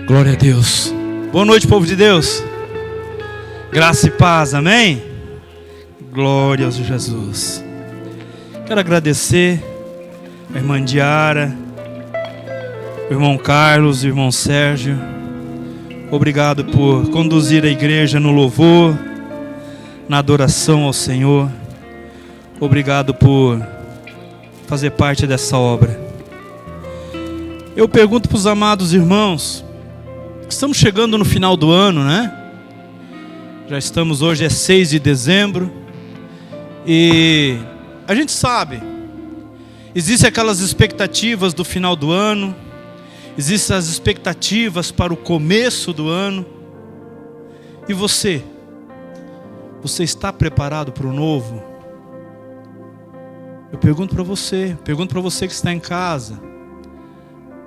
Glória a Deus. Boa noite, povo de Deus. Graça e paz, amém? Glória a Jesus. Quero agradecer a irmã Diara, o irmão Carlos, o irmão Sérgio. Obrigado por conduzir a igreja no louvor, na adoração ao Senhor. Obrigado por fazer parte dessa obra. Eu pergunto para os amados irmãos, estamos chegando no final do ano, né? Já estamos, hoje é 6 de dezembro. E a gente sabe, existem aquelas expectativas do final do ano, existem as expectativas para o começo do ano. E você está preparado para o novo? Eu pergunto para você que está em casa,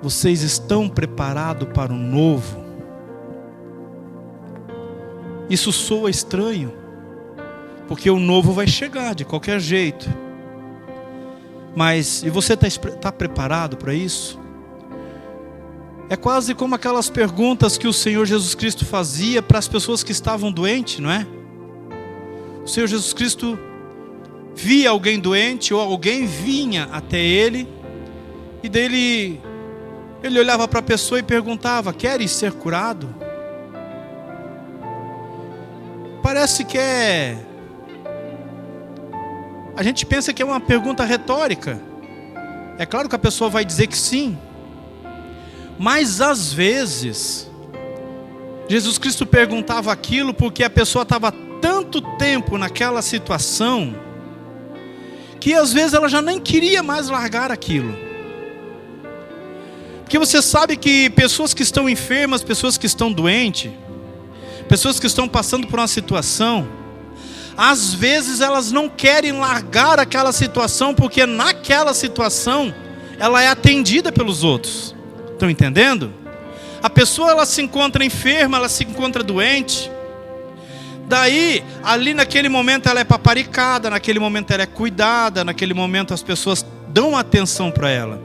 vocês estão preparados para o novo? Isso soa estranho, porque o novo vai chegar de qualquer jeito. Mas, e você está preparado para isso? É quase como aquelas perguntas que o Senhor Jesus Cristo fazia para as pessoas que estavam doentes, não é? O Senhor Jesus Cristo via alguém doente, ou alguém vinha até Ele, e dele Ele olhava para a pessoa e perguntava: queres ser curado? Parece que a gente pensa que é uma pergunta retórica. É claro que a pessoa vai dizer que sim. Mas às vezes Jesus Cristo perguntava aquilo porque a pessoa estava tanto tempo naquela situação que às vezes ela já nem queria mais largar aquilo. Porque você sabe que pessoas que estão enfermas, pessoas que estão doentes, pessoas que estão passando por uma situação, às vezes elas não querem largar aquela situação, porque naquela situação ela é atendida pelos outros. Estão entendendo? A pessoa, ela se encontra enferma, ela se encontra doente. Daí, ali naquele momento ela é paparicada, naquele momento ela é cuidada, naquele momento as pessoas dão atenção para ela.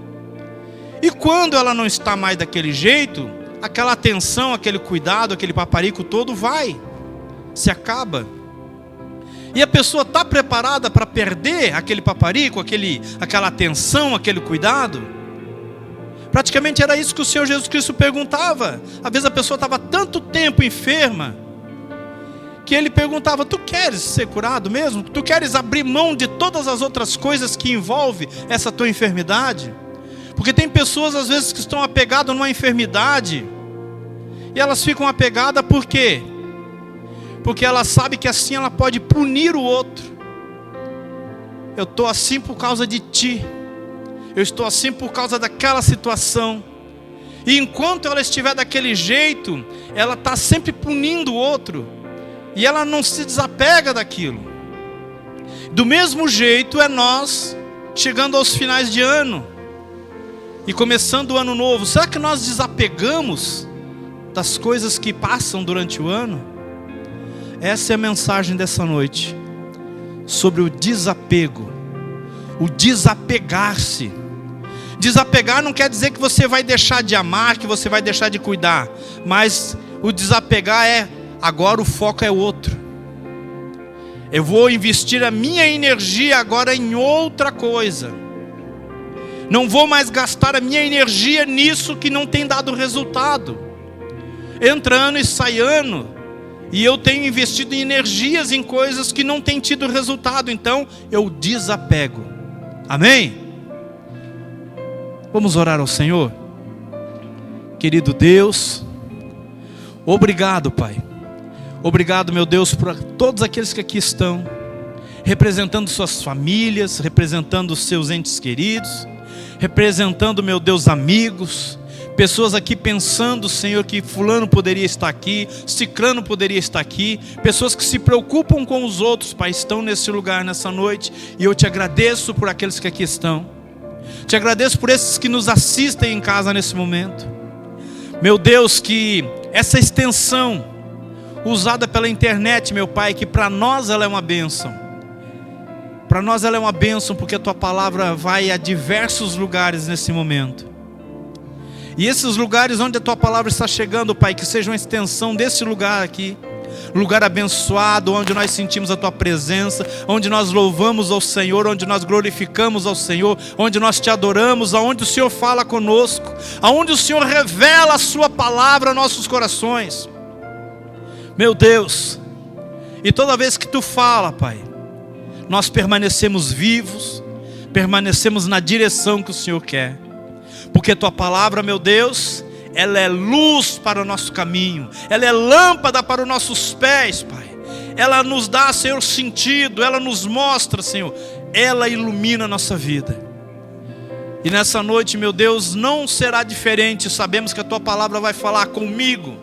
E quando ela não está mais daquele jeito, aquela atenção, aquele cuidado, aquele paparico todo se acaba. E a pessoa está preparada para perder aquele paparico, aquela atenção, aquele cuidado? Praticamente era isso que o Senhor Jesus Cristo perguntava. Às vezes a pessoa estava tanto tempo enferma, que Ele perguntava: tu queres ser curado mesmo? Tu queres abrir mão de todas as outras coisas que envolvem essa tua enfermidade? Porque tem pessoas às vezes que estão apegadas numa enfermidade, e elas ficam apegadas por quê? Porque ela sabe que assim ela pode punir o outro. Eu estou assim por causa de ti. Eu estou assim por causa daquela situação. E enquanto ela estiver daquele jeito, ela está sempre punindo o outro. E ela não se desapega daquilo. Do mesmo jeito é nós chegando aos finais de ano e começando o ano novo. Será que nós desapegamos das coisas que passam durante o ano? Essa é a mensagem dessa noite, sobre o desapego, o desapegar-se. Desapegar não quer dizer que você vai deixar de amar, que você vai deixar de cuidar, mas o desapegar agora o foco é outro. Eu vou investir a minha energia agora em outra coisa. Não vou mais gastar a minha energia nisso que não tem dado resultado. Entra ano e sai ano, e eu tenho investido em energias em coisas que não têm tido resultado. Então eu desapego. Amém? Vamos orar ao Senhor. Querido Deus, obrigado, Pai. Obrigado, meu Deus, por todos aqueles que aqui estão, representando suas famílias, representando os seus entes queridos, representando, meu Deus, amigos, pessoas aqui pensando, Senhor, que fulano poderia estar aqui, ciclano poderia estar aqui, pessoas que se preocupam com os outros, Pai, estão nesse lugar, nessa noite, e eu te agradeço por aqueles que aqui estão, te agradeço por esses que nos assistem em casa nesse momento, meu Deus, que essa extensão usada pela internet, meu Pai, que para nós ela é uma bênção, para nós ela é uma bênção, porque a Tua palavra vai a diversos lugares nesse momento. E esses lugares onde a Tua palavra está chegando, Pai, que seja uma extensão desse lugar aqui, lugar abençoado, onde nós sentimos a Tua presença, onde nós louvamos ao Senhor, onde nós glorificamos ao Senhor, onde nós Te adoramos, aonde o Senhor fala conosco, aonde o Senhor revela a Sua palavra aos nossos corações. Meu Deus, e toda vez que Tu fala, Pai, nós permanecemos vivos, permanecemos na direção que o Senhor quer, porque Tua palavra, meu Deus, ela é luz para o nosso caminho, ela é lâmpada para os nossos pés, Pai. Ela nos dá, Senhor, sentido, ela nos mostra, Senhor, ela ilumina a nossa vida. E nessa noite, meu Deus, não será diferente. Sabemos que a Tua palavra vai falar comigo,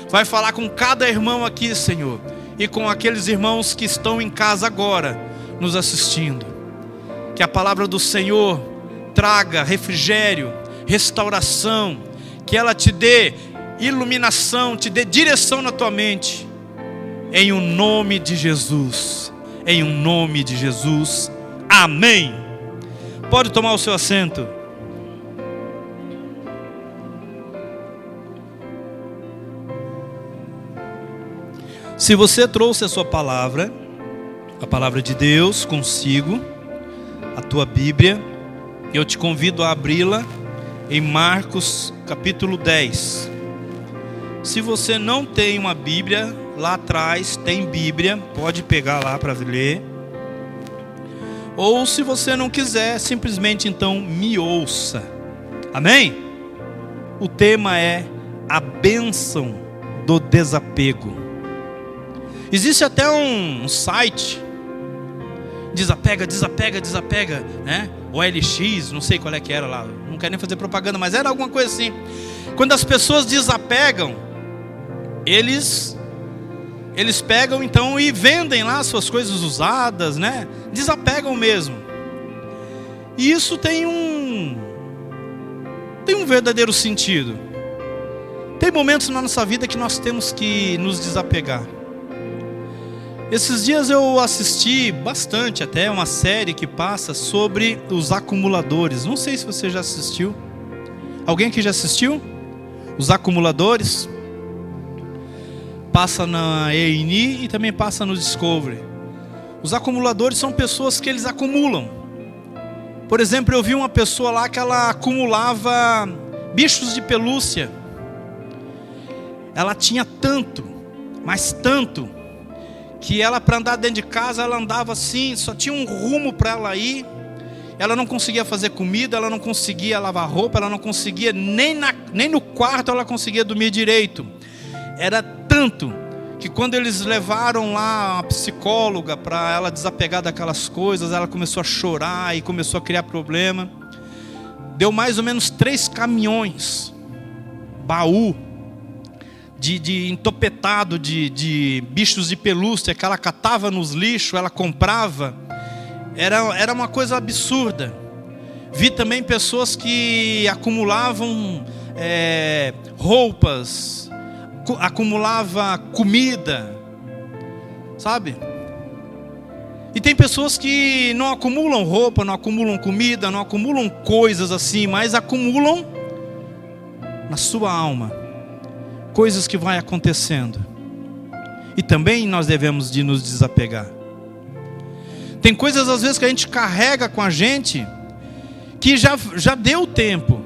vai falar com cada irmão aqui, Senhor, e com aqueles irmãos que estão em casa agora, nos assistindo. Que a palavra do Senhor traga refrigério, restauração, que ela te dê iluminação, te dê direção na tua mente, em o nome de Jesus, em o nome de Jesus, amém. Pode tomar o seu assento. Se você trouxe a sua palavra, a palavra de Deus consigo, a tua Bíblia, eu te convido a abri-la em Marcos capítulo 10. Se você não tem uma Bíblia, lá atrás tem Bíblia, pode pegar lá para ler. Ou se você não quiser, simplesmente então me ouça. Amém? O tema é a bênção do desapego. Existe até um site, desapega, né? OLX, não sei qual é que era lá, não quero nem fazer propaganda, mas era alguma coisa assim. Quando as pessoas desapegam, eles pegam então e vendem lá suas coisas usadas, né? Desapegam mesmo. E isso tem um verdadeiro sentido. Tem momentos na nossa vida que nós temos que nos desapegar. Esses dias eu assisti bastante até uma série que passa sobre os acumuladores. Não sei se você já assistiu. Alguém aqui já assistiu? Os acumuladores. Passa na A&E e também passa no Discovery. Os acumuladores são pessoas que eles acumulam. Por exemplo, eu vi uma pessoa lá que ela acumulava bichos de pelúcia. Ela tinha tanto, mas tanto, que ela, para andar dentro de casa, ela andava assim, só tinha um rumo para ela ir. Ela não conseguia fazer comida, ela não conseguia lavar roupa, ela não conseguia, nem no quarto ela conseguia dormir direito. Era tanto que quando eles levaram lá a psicóloga para ela desapegar daquelas coisas, ela começou a chorar e começou a criar problema. Deu mais ou menos 3 caminhões, baú, de entopetado de bichos de pelúcia que ela catava nos lixos, ela comprava. Era uma coisa absurda. Vi também pessoas que acumulavam roupas, acumulava comida, sabe? E tem pessoas que não acumulam roupa, não acumulam comida, não acumulam coisas assim, mas acumulam na sua alma coisas que vai acontecendo. E também nós devemos de nos desapegar. Tem coisas às vezes que a gente carrega com a gente que já deu tempo.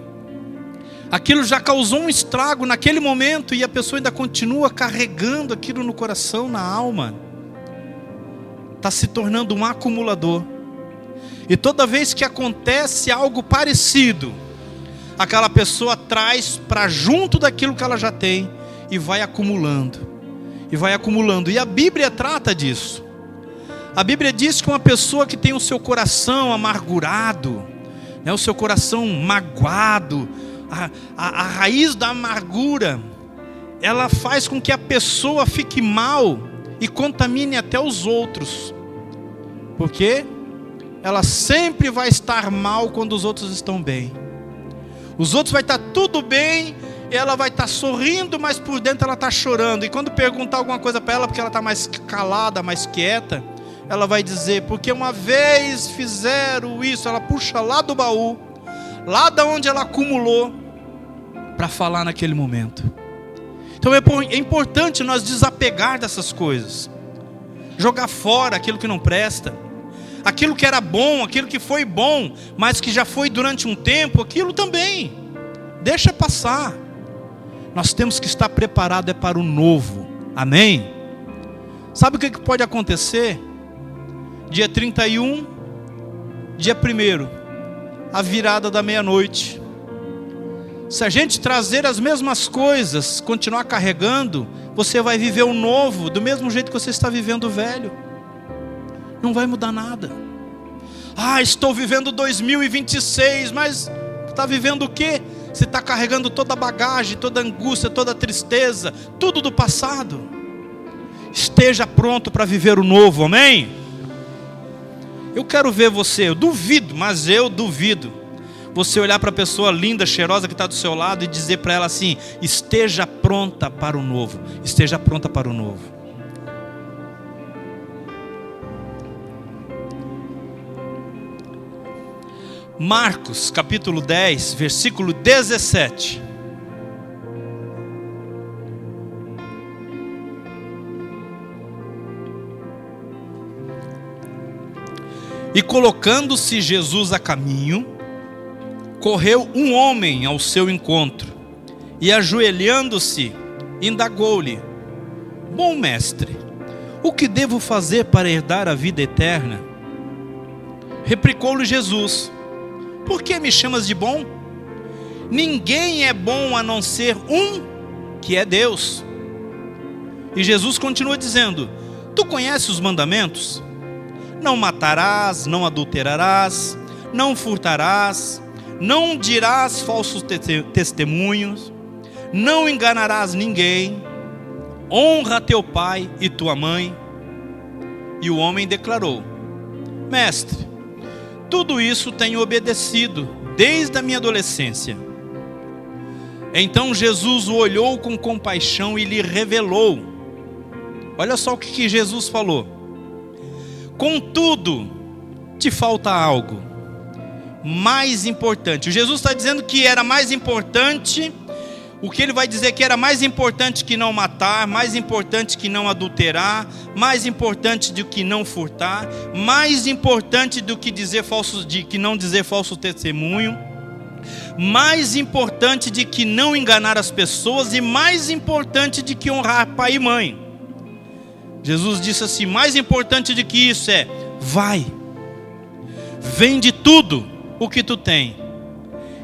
Aquilo já causou um estrago naquele momento e a pessoa ainda continua carregando aquilo no coração, na alma. Está se tornando um acumulador. E toda vez que acontece algo parecido, aquela pessoa traz para junto daquilo que ela já tem e vai acumulando. E vai acumulando. E a Bíblia trata disso. A Bíblia diz que uma pessoa que tem o seu coração amargurado, né, o seu coração magoado, a raiz da amargura, ela faz com que a pessoa fique mal e contamine até os outros. Porque ela sempre vai estar mal quando os outros estão bem. Os outros vai estar tudo bem, ela vai estar sorrindo, mas por dentro ela está chorando. E quando perguntar alguma coisa para ela, porque ela está mais calada, mais quieta, ela vai dizer, porque uma vez fizeram isso. Ela puxa lá do baú, lá da onde ela acumulou, para falar naquele momento. Então é importante nós desapegar dessas coisas, jogar fora aquilo que não presta, aquilo que era bom, aquilo que foi bom, mas que já foi durante um tempo, aquilo também, deixa passar. Nós temos que estar preparados para o novo, amém? Sabe o que pode acontecer? Dia 31, dia 1º, a virada da meia-noite. Se a gente trazer as mesmas coisas, continuar carregando, você vai viver o novo do mesmo jeito que você está vivendo o velho. Não vai mudar nada. Estou vivendo 2026, mas está vivendo o quê? Você está carregando toda a bagagem, toda a angústia, toda a tristeza, tudo do passado. Esteja pronto para viver o novo, amém? Eu quero ver você, eu duvido, mas eu duvido, você olhar para a pessoa linda, cheirosa que está do seu lado e dizer para ela assim: esteja pronta para o novo, esteja pronta para o novo. Marcos capítulo 10, versículo 17. E colocando-se Jesus a caminho, correu um homem ao seu encontro, e ajoelhando-se, indagou-lhe: bom mestre, o que devo fazer para herdar a vida eterna? Replicou-lhe Jesus: por que me chamas de bom? Ninguém é bom a não ser um, que é Deus. E Jesus continua dizendo: tu conheces os mandamentos? Não matarás, não adulterarás, não furtarás, não dirás falsos testemunhos, não enganarás ninguém, honra teu pai e tua mãe. E o homem declarou: mestre, tudo isso tenho obedecido desde a minha adolescência. Então Jesus o olhou com compaixão e lhe revelou. Olha só o que Jesus falou: contudo, te falta algo mais importante. Jesus está dizendo que era mais importante. O que ele vai dizer que era mais importante que não matar, mais importante que não adulterar, mais importante do que não furtar, mais importante do que não dizer falso testemunho, mais importante de que não enganar as pessoas e mais importante de que honrar pai e mãe. Jesus disse assim: mais importante do que isso é: vai, vende tudo o que tu tem,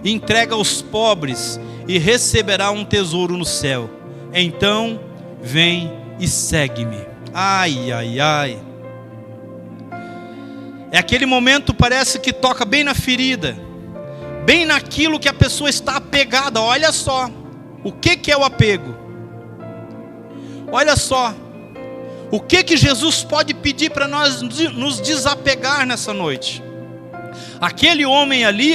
entrega aos pobres e receberá um tesouro no céu. Então vem e segue-me. Ai, ai, ai. É aquele momento, parece que toca bem na ferida, bem naquilo que a pessoa está apegada. Olha só, o que é o apego? Olha só, o que Jesus pode pedir para nós nos desapegar nessa noite? Aquele homem ali,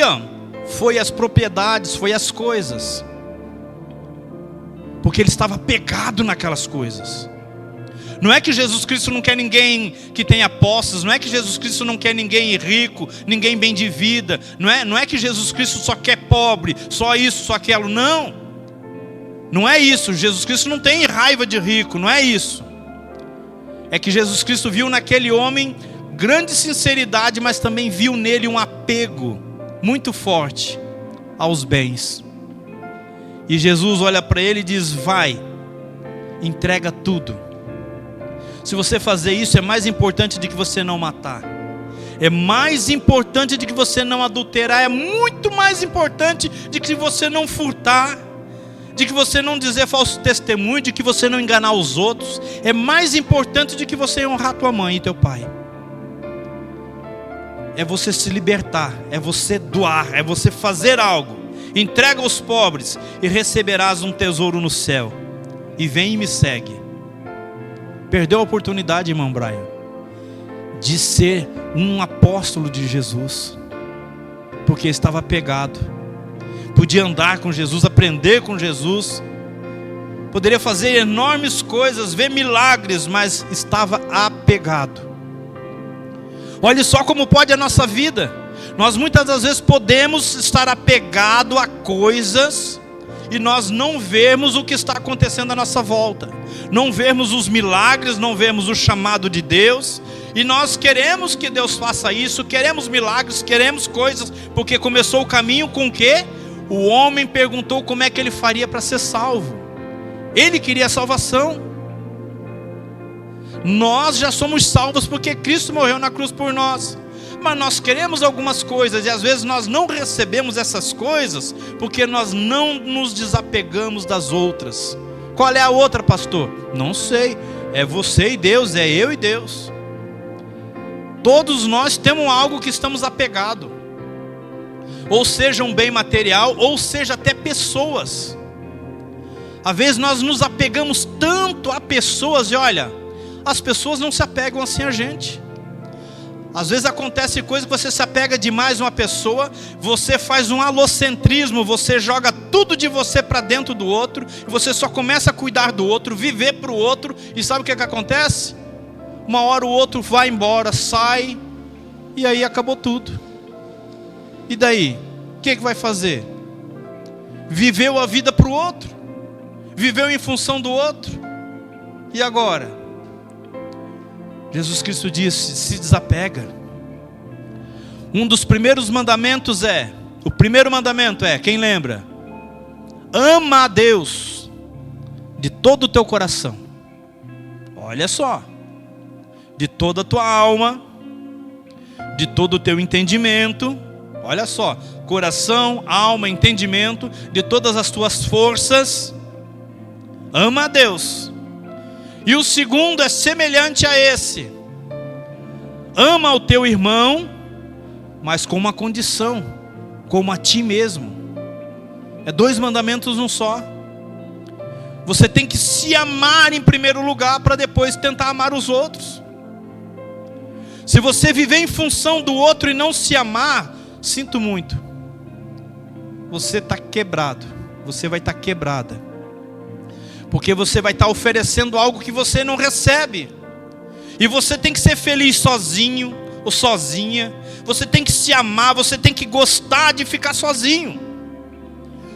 foi as propriedades, foi as coisas, porque ele estava apegado naquelas coisas. Não é que Jesus Cristo não quer ninguém que tenha posses, não é que Jesus Cristo não quer ninguém rico, ninguém bem de vida, não é que Jesus Cristo só quer pobre, só isso, só aquilo, não é isso. Jesus Cristo não tem raiva de rico, não é isso. É que Jesus Cristo viu naquele homem grande sinceridade, mas também viu nele um apego muito forte aos bens. E Jesus olha para ele e diz: vai, entrega tudo. Se você fazer isso, é mais importante do que você não matar, é mais importante do que você não adulterar, é muito mais importante do que você não furtar, de que você não dizer falso testemunho, de que você não enganar os outros, é mais importante do que você honrar tua mãe e teu pai. É você se libertar, é você doar, é você fazer algo. Entrega aos pobres e receberás um tesouro no céu. E vem e me segue. Perdeu a oportunidade, irmão Brian, de ser um apóstolo de Jesus, porque estava apegado. Podia andar com Jesus, aprender com Jesus, poderia fazer enormes coisas, ver milagres, mas estava apegado. Olhe só como pode a nossa vida. Nós muitas das vezes podemos estar apegado a coisas e nós não vermos o que está acontecendo à nossa volta, não vermos os milagres, não vermos o chamado de Deus, e nós queremos que Deus faça isso, queremos milagres, queremos coisas, porque começou o caminho com o quê? O homem perguntou como é que ele faria para ser salvo. Ele queria salvação. Nós já somos salvos porque Cristo morreu na cruz por nós. Mas nós queremos algumas coisas, e às vezes nós não recebemos essas coisas, porque nós não nos desapegamos das outras. Qual é a outra, pastor? Não sei. É você e Deus, é eu e Deus. Todos nós temos algo que estamos apegados. Ou seja, um bem material, ou seja, até pessoas. Às vezes nós nos apegamos tanto a pessoas, e olha, as pessoas não se apegam assim a gente. Às vezes acontece coisa que você se apega demais a uma pessoa, você faz um alocentrismo, você joga tudo de você para dentro do outro, e você só começa a cuidar do outro, viver para o outro, e sabe o que acontece? Uma hora o outro vai embora, sai, e aí acabou tudo. E daí? O que vai fazer? Viveu a vida para o outro, viveu em função do outro, e agora? Jesus Cristo disse: se desapega. Um dos primeiros mandamentos o primeiro mandamento é, quem lembra? Ama a Deus de todo o teu coração. Olha só. De toda a tua alma, de todo o teu entendimento. Olha só, coração, alma, entendimento, de todas as tuas forças. Ama a Deus. E o segundo é semelhante a esse: ama o teu irmão, mas com uma condição, como a ti mesmo. É 2 mandamentos num só. Você tem que se amar em primeiro lugar, para depois tentar amar os outros. Se você viver em função do outro e não se amar, sinto muito, você está quebrado, você vai estar quebrada. Porque você vai estar oferecendo algo que você não recebe. E você tem que ser feliz sozinho ou sozinha. Você tem que se amar, você tem que gostar de ficar sozinho.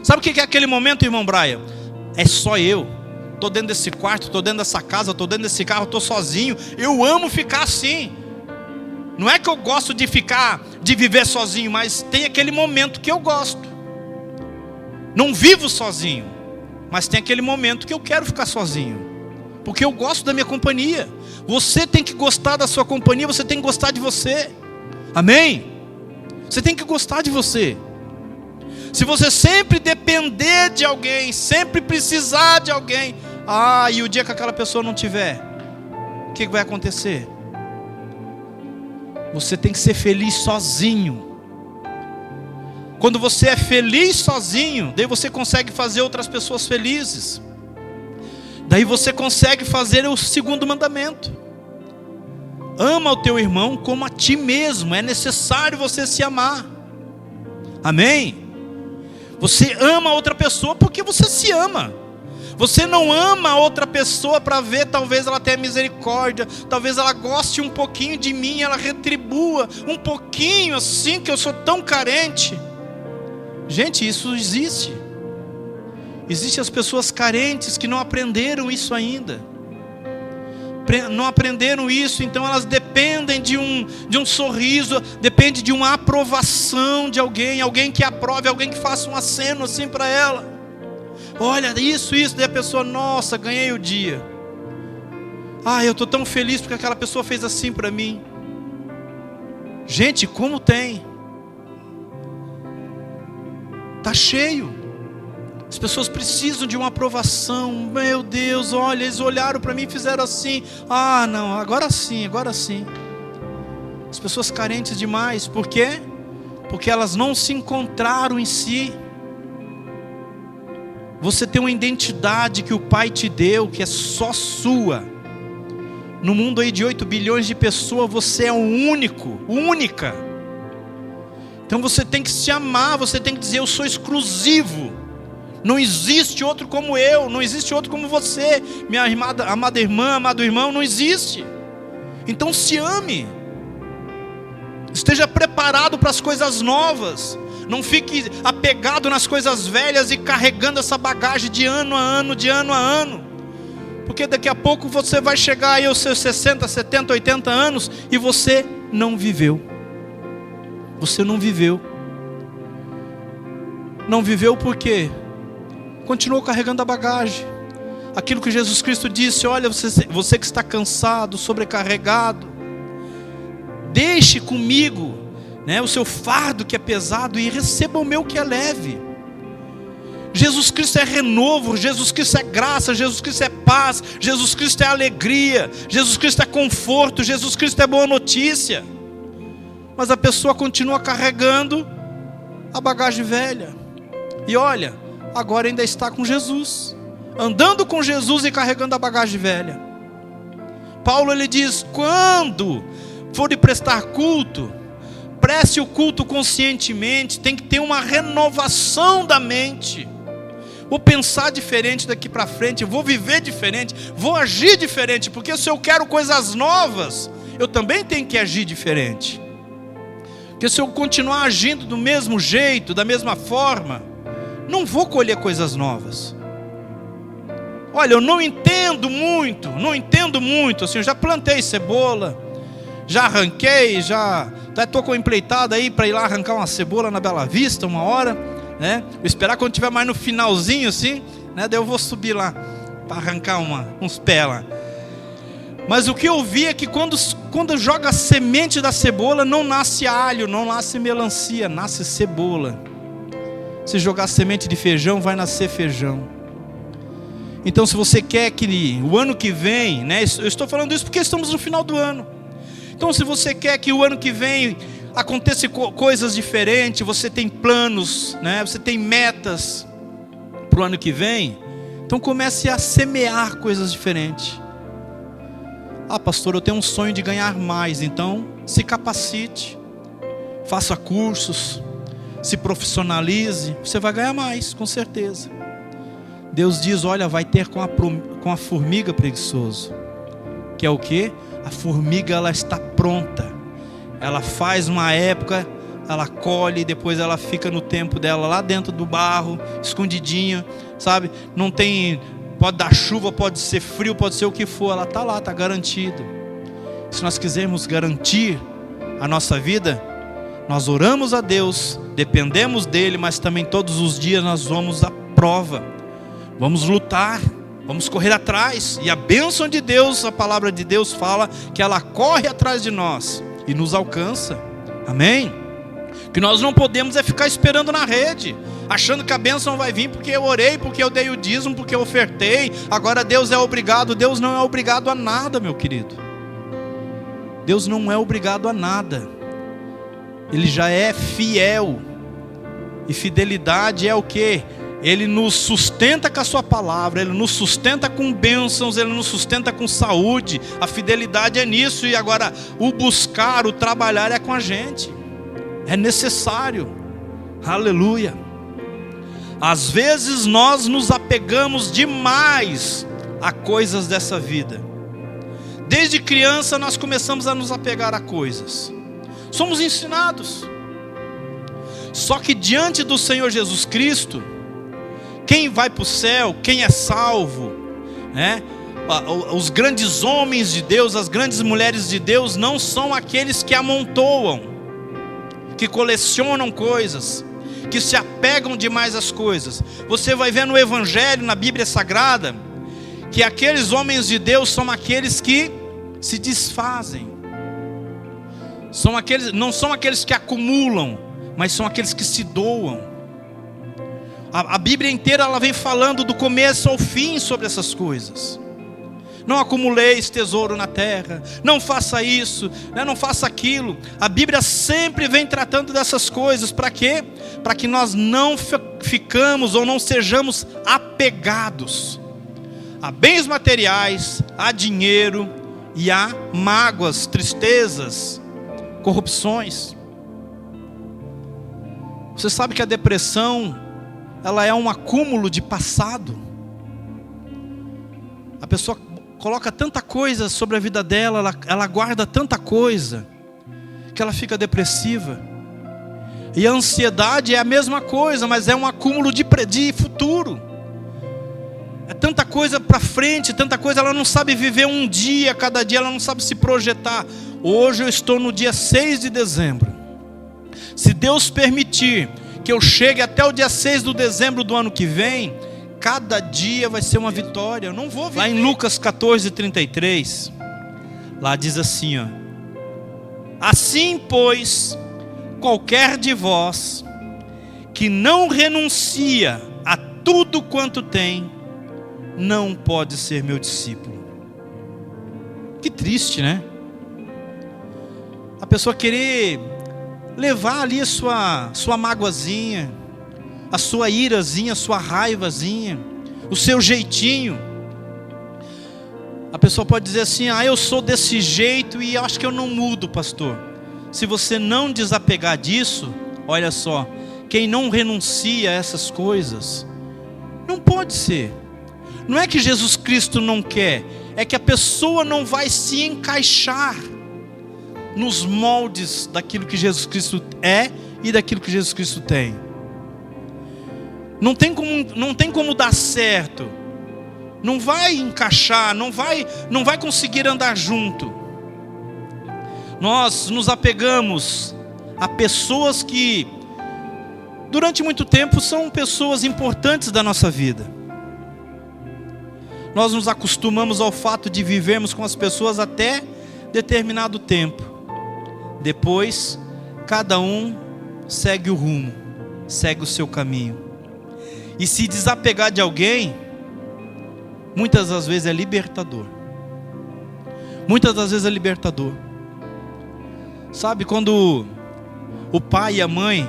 Sabe o que é aquele momento, irmão Brian? É só eu. Estou dentro desse quarto, estou dentro dessa casa, estou dentro desse carro, estou sozinho. Eu amo ficar assim. Não é que eu gosto de viver sozinho, mas tem aquele momento que eu gosto. Não vivo sozinho, mas tem aquele momento que eu quero ficar sozinho, porque eu gosto da minha companhia. Você tem que gostar da sua companhia, você tem que gostar de você. Amém? Você tem que gostar de você. Se você sempre depender de alguém, sempre precisar de alguém, e o dia que aquela pessoa não tiver, o que vai acontecer? Você tem que ser feliz sozinho. Quando você é feliz sozinho, daí você consegue fazer outras pessoas felizes. Daí você consegue fazer o segundo mandamento: ama o teu irmão como a ti mesmo. É necessário você se amar. Amém? Você ama outra pessoa porque você se ama. Você não ama a outra pessoa para ver, talvez ela tenha misericórdia, talvez ela goste um pouquinho de mim, ela retribua um pouquinho assim, que eu sou tão carente. Gente, isso existe. Existem as pessoas carentes que não aprenderam isso ainda. Não aprenderam isso, então elas dependem de um sorriso, dependem de uma aprovação de alguém que aprove, alguém que faça um aceno assim para ela. Olha, isso, daí a pessoa, nossa, ganhei o dia. Eu estou tão feliz porque aquela pessoa fez assim para mim. Gente, como tem? Está cheio. As pessoas precisam de uma aprovação. Meu Deus, olha, eles olharam para mim e fizeram assim. Não, agora sim. As pessoas carentes demais. Por quê? Porque elas não se encontraram em si. Você tem uma identidade que o Pai te deu, que é só sua. No mundo aí de 8 bilhões de pessoas, você é o único, única. Então você tem que se amar, você tem que dizer: eu sou exclusivo. Não existe outro como eu, não existe outro como você. Minha amada irmã, amado irmão, não existe. Então se ame. Esteja preparado para as coisas novas. Não fique apegado nas coisas velhas e carregando essa bagagem de ano a ano, de ano a ano. Porque daqui a pouco você vai chegar aí aos seus 60, 70, 80 anos e você não viveu. Você não viveu. Não viveu por quê? Continuou carregando a bagagem. Aquilo que Jesus Cristo disse: olha, você que está cansado, sobrecarregado, deixe comigo, né, o seu fardo que é pesado e receba o meu que é leve. Jesus Cristo é renovo, Jesus Cristo é graça, Jesus Cristo é paz, Jesus Cristo é alegria, Jesus Cristo é conforto, Jesus Cristo é boa notícia. Mas a pessoa continua carregando a bagagem velha. E olha, agora ainda está com Jesus, andando com Jesus e carregando a bagagem velha. Paulo ele diz: quando for de prestar culto, preste o culto conscientemente, tem que ter uma renovação da mente. Vou pensar diferente daqui para frente, vou viver diferente, vou agir diferente, porque se eu quero coisas novas, eu também tenho que agir diferente. Porque se eu continuar agindo do mesmo jeito, da mesma forma, não vou colher coisas novas. Olha, eu não entendo muito, assim, eu já plantei cebola, já arranquei, já estou com empreitada aí para ir lá arrancar uma cebola na Bela Vista uma hora, né? Vou esperar quando tiver mais no finalzinho assim, né? Daí eu vou subir lá para arrancar uns pés lá. Mas o que eu vi é que quando joga a semente da cebola, não nasce alho, não nasce melancia, nasce cebola. Se jogar semente de feijão, vai nascer feijão. Então, se você quer que o ano que vem, né? Eu estou falando isso porque estamos no final do ano. Então, se você quer que o ano que vem aconteça coisas diferentes, você tem planos, né? Você tem metas para o ano que vem, então comece a semear coisas diferentes. Ah, pastor, eu tenho um sonho de ganhar mais. Então, se capacite, faça cursos, se profissionalize, você vai ganhar mais, com certeza. Deus diz: olha, vai ter com a formiga preguiçoso. Que é o quê? A formiga, ela está pronta. Ela faz uma época, ela colhe, depois ela fica no tempo dela lá dentro do barro, escondidinha, sabe? Não tem, pode dar chuva, pode ser frio, pode ser o que for, ela está lá, está garantido. Se nós quisermos garantir a nossa vida, nós oramos a Deus, dependemos dele, mas também todos os dias nós vamos à prova, vamos lutar, vamos correr atrás. E a bênção de Deus, a palavra de Deus fala que ela corre atrás de nós e nos alcança. Amém? Que nós não podemos é ficar esperando na rede, achando que a bênção vai vir porque eu orei, porque eu dei o dízimo, porque eu ofertei, agora Deus é obrigado. Deus não é obrigado a nada, meu querido. Deus não é obrigado a nada. Ele já é fiel. E fidelidade é o quê? Ele nos sustenta com a sua palavra, Ele nos sustenta com bênçãos, Ele nos sustenta com saúde. A fidelidade é nisso. E agora o buscar, o trabalhar é com a gente. É necessário. Aleluia. Às vezes nós nos apegamos demais a coisas dessa vida. Desde criança nós começamos a nos apegar a coisas. Somos ensinados. Só que diante do Senhor Jesus Cristo, quem vai para o céu, quem é salvo, né? Os grandes homens de Deus, as grandes mulheres de Deus, não são aqueles que amontoam, que colecionam coisas, que se apegam demais às coisas. Você vai ver no Evangelho, na Bíblia Sagrada, que aqueles homens de Deus são aqueles que se desfazem. Não são aqueles que acumulam, mas são aqueles que se doam. A Bíblia inteira ela vem falando do começo ao fim sobre essas coisas. Não acumuleis tesouro na terra, não faça isso, né? Não faça aquilo. A Bíblia sempre vem tratando dessas coisas. Para quê? Para que nós não ficamos ou não sejamos apegados a bens materiais, a dinheiro e a mágoas, tristezas, corrupções. Você sabe que a depressão, ela é um acúmulo de passado. A pessoa coloca tanta coisa sobre a vida dela, ela guarda tanta coisa, que ela fica depressiva. E a ansiedade é a mesma coisa, mas é um acúmulo de futuro. É tanta coisa para frente, tanta coisa, ela não sabe viver um dia, cada dia ela não sabe se projetar. Hoje eu estou no dia 6 de dezembro. Se Deus permitir que eu chegue até o dia 6 de dezembro do ano que vem, cada dia vai ser uma vitória. Eu não vou viver. Lá em Lucas 14:33, lá diz assim, ó: assim, pois, qualquer de vós que não renuncia a tudo quanto tem, não pode ser meu discípulo. Que triste, né? A pessoa querer levar ali a sua mágoazinha, a sua irazinha, a sua raivazinha, o seu jeitinho. A pessoa pode dizer assim: eu sou desse jeito e acho que eu não mudo, pastor. Se você não desapegar disso, olha só, quem não renuncia a essas coisas, não pode ser. Não é que Jesus Cristo não quer, é que a pessoa não vai se encaixar nos moldes daquilo que Jesus Cristo é e daquilo que Jesus Cristo tem. Não tem como dar certo. Não vai encaixar, não vai conseguir andar junto. Nós nos apegamos a pessoas que durante muito tempo são pessoas importantes da nossa vida. Nós nos acostumamos ao fato de vivermos com as pessoas até determinado tempo. Depois, cada um segue o rumo, segue o seu caminho. E se desapegar de alguém, muitas das vezes é libertador. Muitas das vezes é libertador. Sabe, quando o pai e a mãe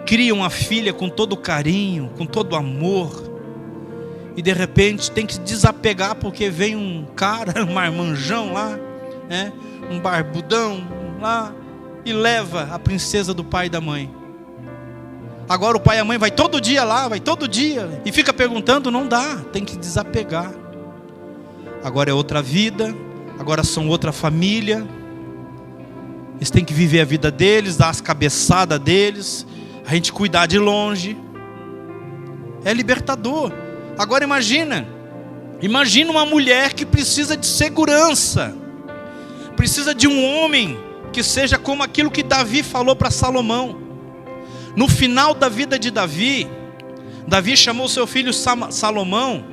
criam a filha com todo carinho, com todo amor, e de repente tem que se desapegar porque vem um cara, um marmanjão lá, né? Um barbudão lá, e leva a princesa do pai e da mãe. Agora o pai e a mãe vai todo dia lá, vai todo dia, e fica perguntando, não dá, tem que desapegar. Agora é outra vida, agora são outra família. Eles têm que viver a vida deles, dar as cabeçadas deles, a gente cuidar de longe. É libertador. Agora imagina uma mulher que precisa de segurança, precisa de um homem que seja como aquilo que Davi falou para Salomão. No final da vida de Davi chamou seu filho Salomão,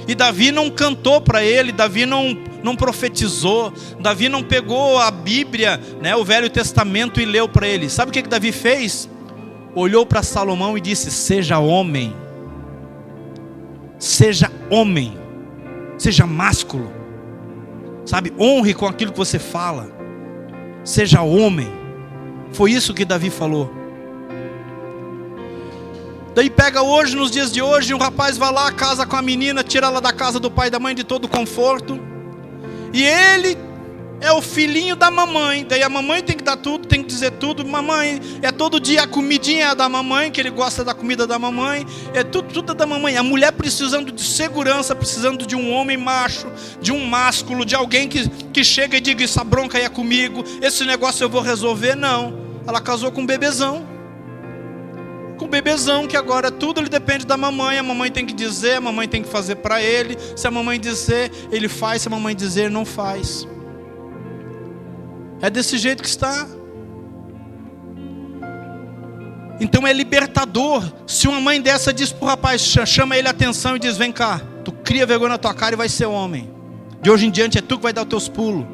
e Davi não cantou para ele, Davi não profetizou, Davi não pegou a Bíblia, né, o Velho Testamento, e leu para ele. Sabe o que Davi fez? Olhou para Salomão e disse: seja homem, seja másculo, sabe, honre com aquilo que você fala, seja homem. Foi isso que Davi falou. Daí pega hoje, nos dias de hoje, um rapaz vai lá, casa com a menina, tira ela da casa do pai e da mãe, de todo o conforto, e ele é o filhinho da mamãe. Daí a mamãe tem que dar tudo, tem que dizer tudo. Mamãe, é todo dia a comidinha da mamãe, que ele gosta da comida da mamãe, é tudo da mamãe. A mulher precisando de segurança, precisando de um homem macho, de um másculo, de alguém que chega e diga: essa bronca aí é comigo, esse negócio eu vou resolver. Não, ela casou com um bebezão, que agora tudo ele depende da mamãe. A mamãe tem que dizer, a mamãe tem que fazer para ele. Se a mamãe dizer, ele faz. Se a mamãe dizer, não faz. É desse jeito que está. Então é libertador. Se uma mãe dessa diz para o rapaz, chama ele a atenção e diz: vem cá, tu cria vergonha na tua cara e vai ser homem. De hoje em diante é tu que vai dar os teus pulos.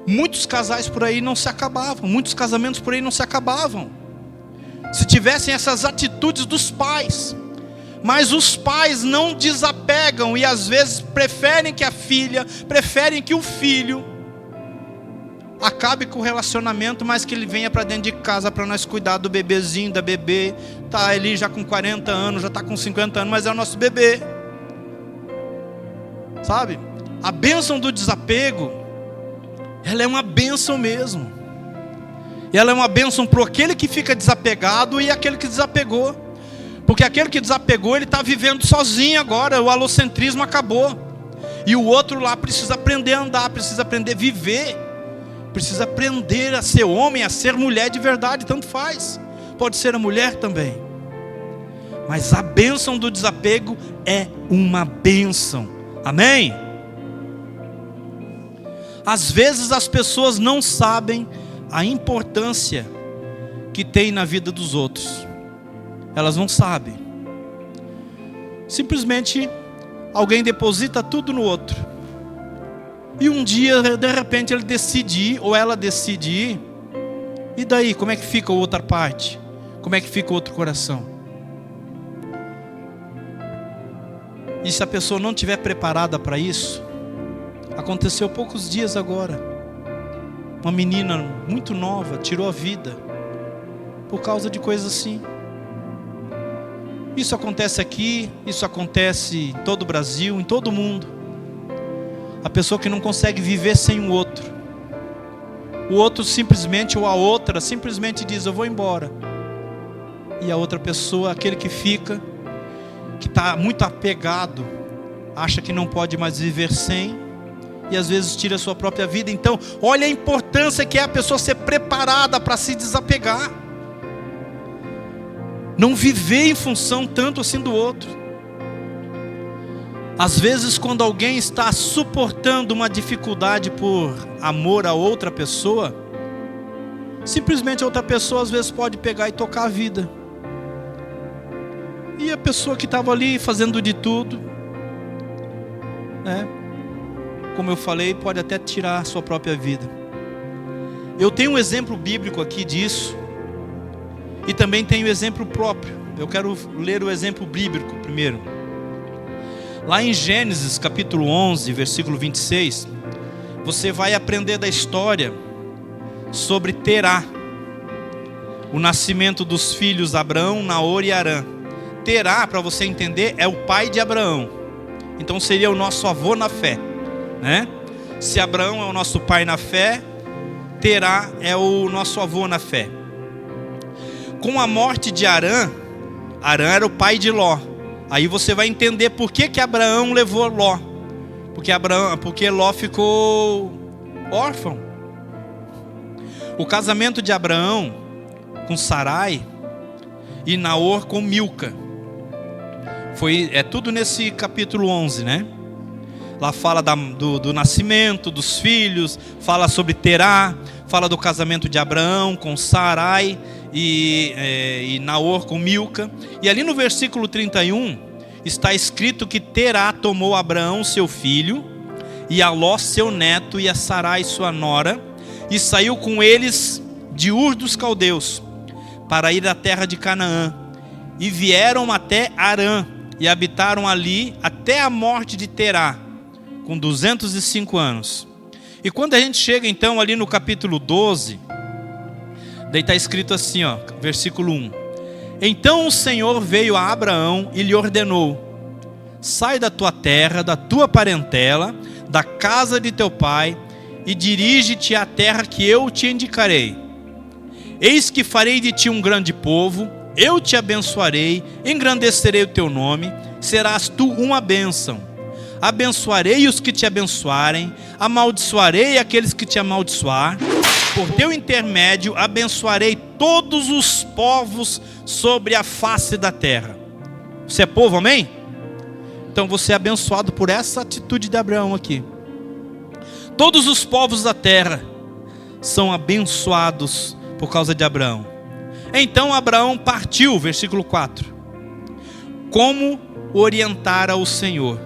Muitos casais por aí não se acabavam, muitos casamentos por aí não se acabavam, se tivessem essas atitudes dos pais. Mas os pais não desapegam, e às vezes preferem que a filha, preferem que o filho acabe com o relacionamento, mas que ele venha para dentro de casa para nós cuidar do bebezinho, da bebê. Tá ali já com 40 anos, já está com 50 anos, mas é o nosso bebê. Sabe? A bênção do desapego, ela é uma bênção mesmo. E ela é uma bênção para aquele que fica desapegado e aquele que desapegou. Porque aquele que desapegou, ele está vivendo sozinho agora, o alocentrismo acabou. E o outro lá precisa aprender a andar, precisa aprender a viver precisa aprender a ser homem, a ser mulher de verdade, tanto faz. Pode ser a mulher também. Mas a bênção do desapego é uma bênção. Amém? Às vezes as pessoas não sabem a importância que tem na vida dos outros. Elas não sabem. Simplesmente alguém deposita tudo no outro. E um dia, de repente, ele decide ir, ou ela decide ir. E daí, como é que fica a outra parte? Como é que fica o outro coração? E se a pessoa não estiver preparada para isso? Aconteceu poucos dias agora. Uma menina muito nova tirou a vida por causa de coisas assim. Isso acontece aqui, isso acontece em todo o Brasil, em todo o mundo. A pessoa que não consegue viver sem o outro. O outro simplesmente, ou a outra, simplesmente diz, eu vou embora. E a outra pessoa, aquele que fica, que está muito apegado, acha que não pode mais viver sem, e às vezes tira a sua própria vida. Então, olha a importância que é a pessoa ser preparada para se desapegar. Não viver em função tanto assim do outro. Às vezes, quando alguém está suportando uma dificuldade por amor a outra pessoa, simplesmente a outra pessoa às vezes pode pegar e tocar a vida. E a pessoa que estava ali fazendo de tudo, né, como eu falei, pode até tirar a sua própria vida. Eu tenho um exemplo bíblico aqui disso. E também tenho exemplo próprio. Eu quero ler o exemplo bíblico primeiro. Lá em Gênesis capítulo 11, versículo 26, você vai aprender da história sobre Terá, o nascimento dos filhos Abrão, Naor e Harã. Terá, para você entender, é o pai de Abraão. Então seria o nosso avô na fé, né? Se Abraão é o nosso pai na fé, Terá é o nosso avô na fé. Com a morte de Harã, Harã era o pai de Ló. Aí você vai entender por que Abraão levou Ló. Porque Ló ficou órfão. O casamento de Abraão com Sarai e Naor com Milca. É tudo nesse capítulo 11, né? Lá fala do nascimento, dos filhos, fala sobre Terá, fala do casamento de Abraão com Sarai e Naor com Milca. E ali no versículo 31 está escrito que Terá tomou Abraão seu filho, e a Ló seu neto, e a Sarai sua nora, e saiu com eles de Ur dos Caldeus para ir à terra de Canaã, e vieram até Harã e habitaram ali até a morte de Terá, com 205 anos. E quando a gente chega então ali no capítulo 12, daí está escrito assim, ó, versículo 1. Então o Senhor veio a Abraão e lhe ordenou: sai da tua terra, da tua parentela, da casa de teu pai, e dirige-te à terra que eu te indicarei. Eis que farei de ti um grande povo, eu te abençoarei, engrandecerei o teu nome, serás tu uma bênção. Abençoarei os que te abençoarem, amaldiçoarei aqueles que te amaldiçoar. Por teu intermédio abençoarei todos os povos sobre a face da terra. Você é povo, amém? Então você é abençoado por essa atitude de Abraão aqui. Todos os povos da terra são abençoados por causa de Abraão. Então Abraão partiu, versículo 4, como orientara o Senhor,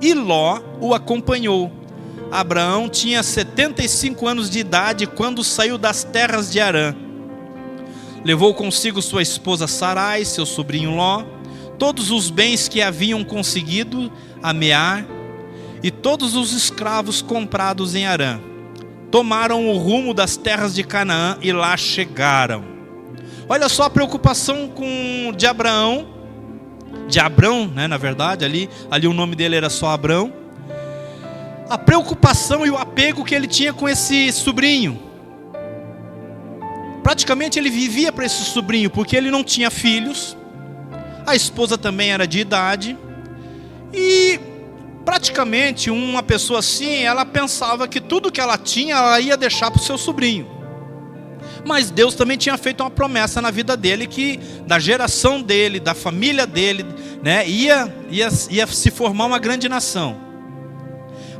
e Ló o acompanhou. Abraão tinha 75 anos de idade quando saiu das terras de Harã. Levou consigo sua esposa Sarai, seu sobrinho Ló, todos os bens que haviam conseguido amear, e todos os escravos comprados em Harã. Tomaram o rumo das terras de Canaã e lá chegaram. Olha só a preocupação de Abraão, de Abrão, né, na verdade, ali o nome dele era só Abrão. A preocupação e o apego que ele tinha com esse sobrinho. Praticamente ele vivia para esse sobrinho, porque ele não tinha filhos. A esposa também era de idade. E praticamente uma pessoa assim, ela pensava que tudo que ela tinha, ela ia deixar para o seu sobrinho. Mas Deus também tinha feito uma promessa na vida dele, que da geração dele, da família dele, né, ia se formar uma grande nação.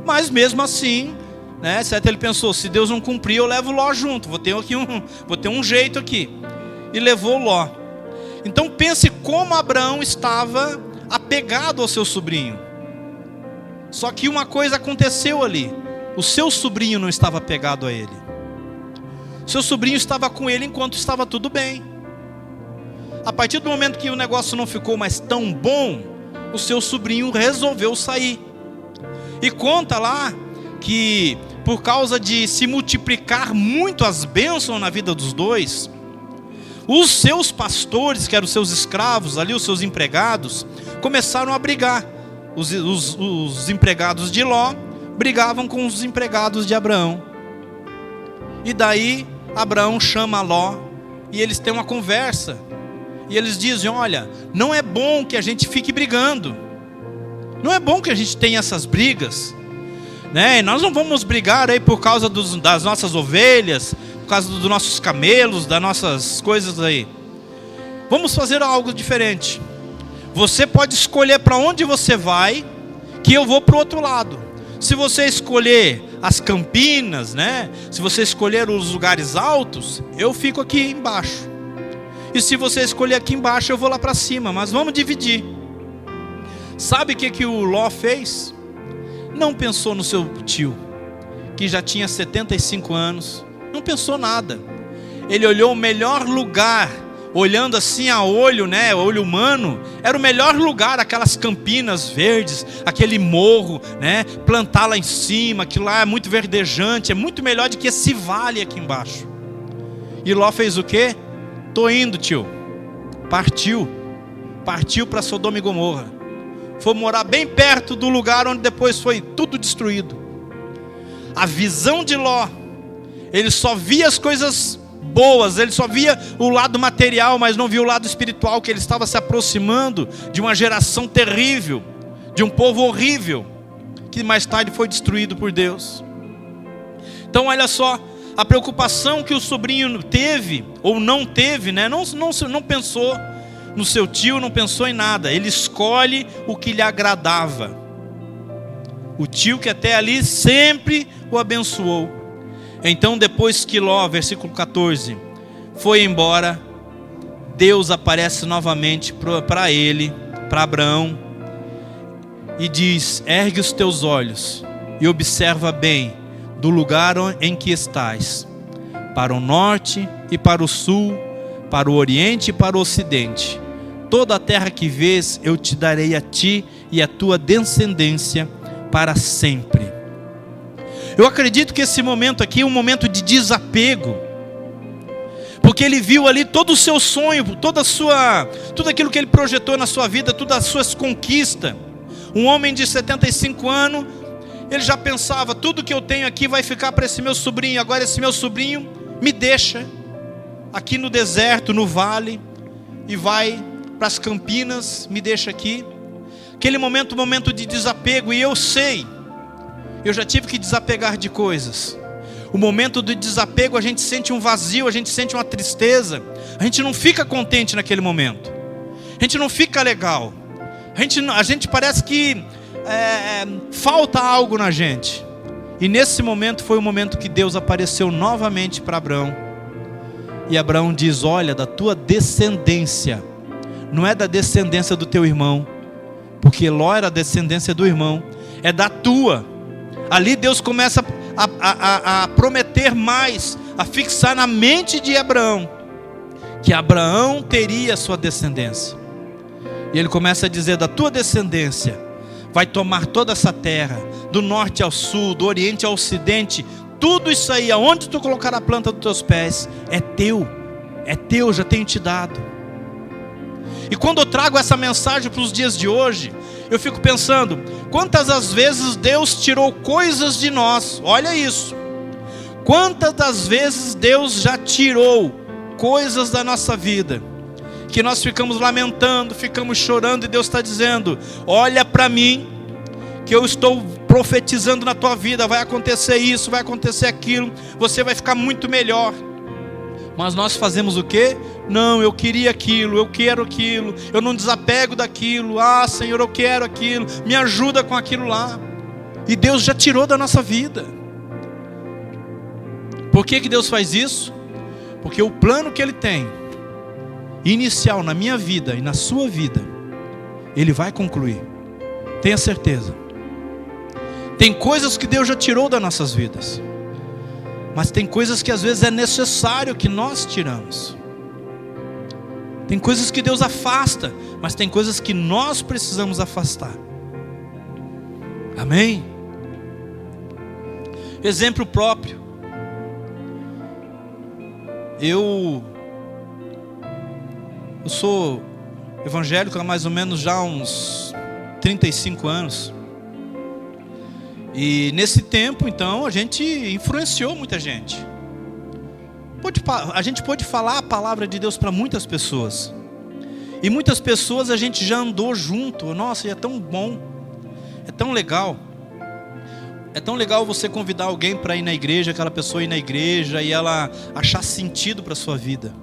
Mas mesmo assim, né, certo, ele pensou, se Deus não cumprir, eu levo Ló junto, vou ter um jeito aqui. E levou Ló. Então pense como Abraão estava apegado ao seu sobrinho. Só que uma coisa aconteceu ali: o seu sobrinho não estava apegado a ele. Seu sobrinho estava com ele enquanto estava tudo bem. A partir do momento que o negócio não ficou mais tão bom, o seu sobrinho resolveu sair. E conta lá que por causa de se multiplicar muito as bênçãos na vida dos dois, os seus pastores, que eram os seus escravos ali, os seus empregados, começaram a brigar. Os empregados de Ló brigavam com os empregados de Abraão. E daí Abraão chama Ló e eles têm uma conversa. E eles dizem: olha, não é bom que a gente fique brigando. Não é bom que a gente tenha essas brigas, né? Nós não vamos brigar aí por causa das nossas ovelhas, por causa dos nossos camelos, das nossas coisas aí. Vamos fazer algo diferente. Você pode escolher para onde você vai, que eu vou para o outro lado. Se você escolher as campinas, né? Se você escolher os lugares altos, eu fico aqui embaixo. E se você escolher aqui embaixo, eu vou lá para cima. Mas vamos dividir. Sabe o que o Ló fez? Não pensou no seu tio, que já tinha 75 anos. Não pensou nada. Ele olhou o melhor lugar, olhando assim a olho, né, olho humano, era o melhor lugar, aquelas campinas verdes, aquele morro, né, plantar lá em cima, aquilo lá é muito verdejante, é muito melhor do que esse vale aqui embaixo. E Ló fez o quê? Tô indo, tio. Partiu para Sodoma e Gomorra. Foi morar bem perto do lugar onde depois foi tudo destruído. A visão de Ló, ele só via as coisas boas, ele só via o lado material, mas não via o lado espiritual, que ele estava se aproximando de uma geração terrível, de um povo horrível, que mais tarde foi destruído por Deus. Então olha só, a preocupação que o sobrinho teve, ou não teve, né? Não pensou no seu tio, não pensou em nada, ele escolhe o que lhe agradava. O tio que até ali sempre o abençoou. Então depois que Ló, versículo 14, foi embora, Deus aparece novamente para ele, para Abraão, e diz: ergue os teus olhos e observa bem do lugar em que estás, para o norte e para o sul, para o oriente e para o ocidente. Toda a terra que vês eu te darei a ti e a tua descendência para sempre. Eu acredito que esse momento aqui é um momento de desapego, porque ele viu ali todo o seu sonho, tudo aquilo que ele projetou na sua vida, todas as suas conquistas. Um homem de 75 anos, ele já pensava: tudo que eu tenho aqui vai ficar para esse meu sobrinho. Agora esse meu sobrinho me deixa aqui no deserto, no vale, e vai para as campinas, me deixa aqui. Aquele momento de desapego. E eu sei, eu já tive que desapegar de coisas. O momento do desapego, a gente sente um vazio, a gente sente uma tristeza, a gente não fica contente naquele momento, a gente não fica legal, a gente parece que falta algo na gente. E nesse momento foi o momento que Deus apareceu novamente para Abraão. E Abraão diz: olha, da tua descendência, não é da descendência do teu irmão, porque Ló era a descendência do irmão, é da tua. Ali Deus começa a prometer mais, a fixar na mente de Abraão, que Abraão teria sua descendência. E ele começa a dizer: da tua descendência vai tomar toda essa terra, do norte ao sul, do oriente ao ocidente, tudo isso aí, aonde tu colocar a planta dos teus pés, é teu, já tenho te dado. E quando eu trago essa mensagem para os dias de hoje, eu fico pensando: quantas das vezes Deus tirou coisas de nós? Olha isso. Quantas das vezes Deus já tirou coisas da nossa vida, que nós ficamos lamentando, ficamos chorando, e Deus está dizendo: olha para mim, que eu estou profetizando na tua vida, vai acontecer isso, vai acontecer aquilo, você vai ficar muito melhor. Mas nós fazemos o quê? Não, eu queria aquilo, eu quero aquilo, eu não desapego daquilo. Ah, Senhor, eu quero aquilo, me ajuda com aquilo lá. E Deus já tirou da nossa vida. Por que Deus faz isso? Porque o plano que Ele tem, inicial na minha vida e na sua vida, Ele vai concluir. Tenha certeza. Tem coisas que Deus já tirou das nossas vidas, mas tem coisas que às vezes é necessário que nós tiramos. Tem coisas que Deus afasta, mas tem coisas que nós precisamos afastar. Amém? Exemplo próprio. Eu sou evangélico há mais ou menos já uns 35 anos. E nesse tempo, então, a gente influenciou muita gente. A gente pôde falar a palavra de Deus para muitas pessoas. E muitas pessoas a gente já andou junto. Nossa, é tão bom, é tão legal. É tão legal você convidar alguém para ir na igreja, aquela pessoa ir na igreja e ela achar sentido para a sua vida.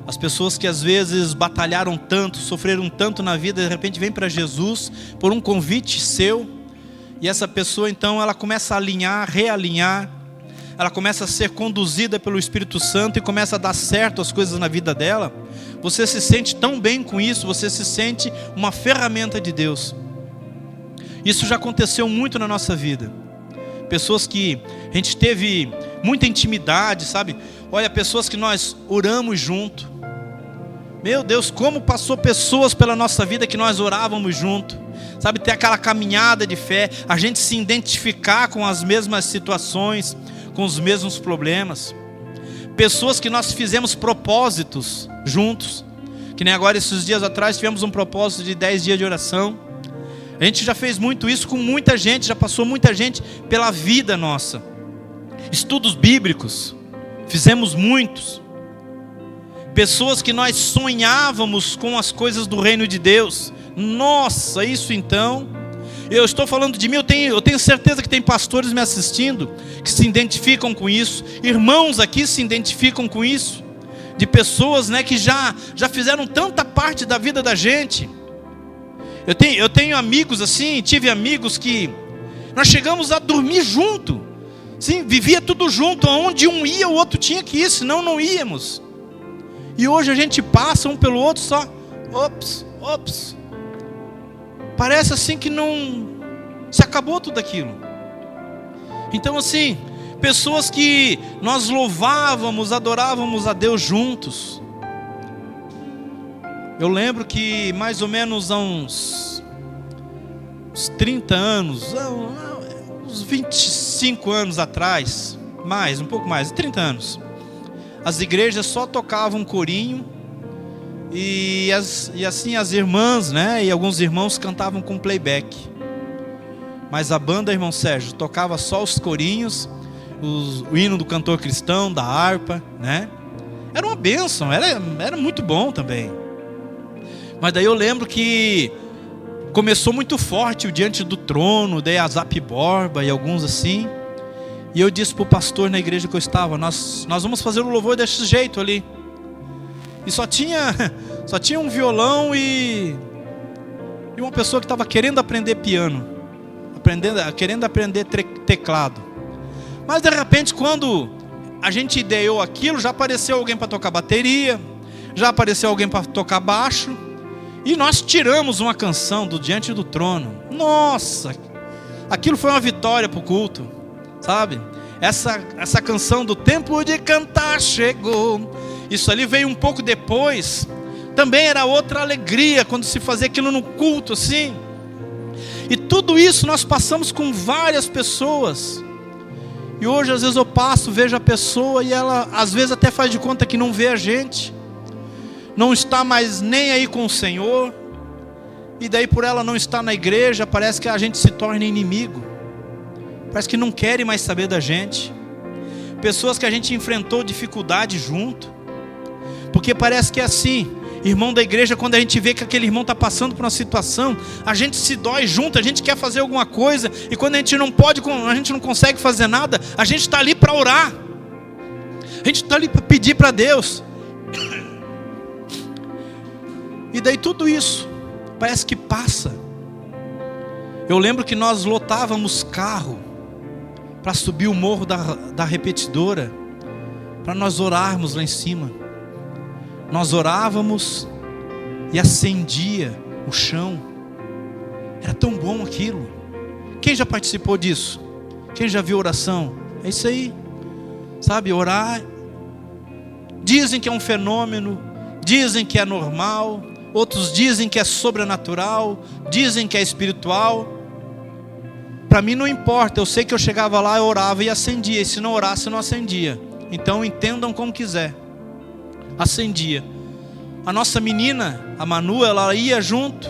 As pessoas que às vezes batalharam tanto, sofreram tanto na vida, de repente vêm para Jesus por um convite seu. E essa pessoa então ela começa a alinhar, realinhar. Ela começa a ser conduzida pelo Espírito Santo e começa a dar certo as coisas na vida dela. Você se sente tão bem com isso, você se sente uma ferramenta de Deus. Isso já aconteceu muito na nossa vida. Pessoas que a gente teve muita intimidade, sabe? Olha, pessoas que nós oramos junto. Meu Deus, como passou pessoas pela nossa vida que nós orávamos junto. Sabe, ter aquela caminhada de fé, a gente se identificar com as mesmas situações, com os mesmos problemas. Pessoas que nós fizemos propósitos juntos, que nem agora esses dias atrás tivemos um propósito de 10 dias de oração. A gente já fez muito isso com muita gente, já passou muita gente pela vida nossa. Estudos bíblicos, fizemos muitos. Pessoas que nós sonhávamos com as coisas do reino de Deus. Nossa, isso então, eu estou falando de mim, eu tenho certeza que tem pastores me assistindo, que se identificam com isso, irmãos aqui se identificam com isso, de pessoas, né, que já fizeram tanta parte da vida da gente. Eu tenho amigos assim, tive amigos que nós chegamos a dormir junto, sim, vivia tudo junto, onde um ia o outro tinha que ir, senão não íamos. E hoje a gente passa um pelo outro só, ops. Parece assim que não se acabou tudo aquilo. Então assim, pessoas que nós louvávamos, adorávamos a Deus juntos. Eu lembro que mais ou menos há uns 30 anos, uns 25 anos atrás, um pouco mais, 30 anos, as igrejas só tocavam corinho. E assim as irmãs, né, e alguns irmãos cantavam com playback. Mas a banda, irmão Sérgio, tocava só os corinhos, o hino do cantor cristão, da harpa, né? Era uma bênção, era muito bom também. Mas daí eu lembro que começou muito forte o Diante do Trono, daí a Zap Borba e alguns assim. E eu disse para o pastor na igreja que eu estava, nós vamos fazer o louvor desse jeito ali. E só tinha um violão e uma pessoa que estava querendo aprender piano, querendo aprender teclado. Mas de repente, quando a gente ideou aquilo, já apareceu alguém para tocar bateria, já apareceu alguém para tocar baixo, e nós tiramos uma canção do Diante do Trono. Nossa, aquilo foi uma vitória para o culto, sabe? Essa canção do Tempo de Cantar chegou. Isso ali veio um pouco depois. Também era outra alegria quando se fazia aquilo no culto assim. E tudo isso nós passamos com várias pessoas. E hoje às vezes eu passo, vejo a pessoa e ela às vezes até faz de conta que não vê a gente. Não está mais nem aí com o Senhor. E daí por ela não estar na igreja, parece que a gente se torna inimigo. Parece que não querem mais saber da gente. Pessoas que a gente enfrentou dificuldade junto. Porque parece que é assim, Irmão da igreja, quando a gente vê que aquele irmão está passando por uma situação, a gente se dói junto, a gente quer fazer alguma coisa, e quando a gente não pode, a gente não consegue fazer nada, a gente está ali para orar, a gente está ali para pedir para Deus. E daí tudo isso parece que passa. Eu lembro que nós lotávamos carro para subir o morro da repetidora, para nós orarmos lá em cima. Nós orávamos e acendia o chão. Era tão bom aquilo. Quem já participou disso? Quem já viu oração? É isso aí. Sabe, orar. Dizem que é um fenômeno, dizem que é normal, outros dizem que é sobrenatural, dizem que é espiritual. Para mim não importa, eu sei que eu chegava lá, eu orava e acendia, e se não orasse, não acendia. Então entendam como quiser. Acendia. A nossa menina, a Manu, ela ia junto,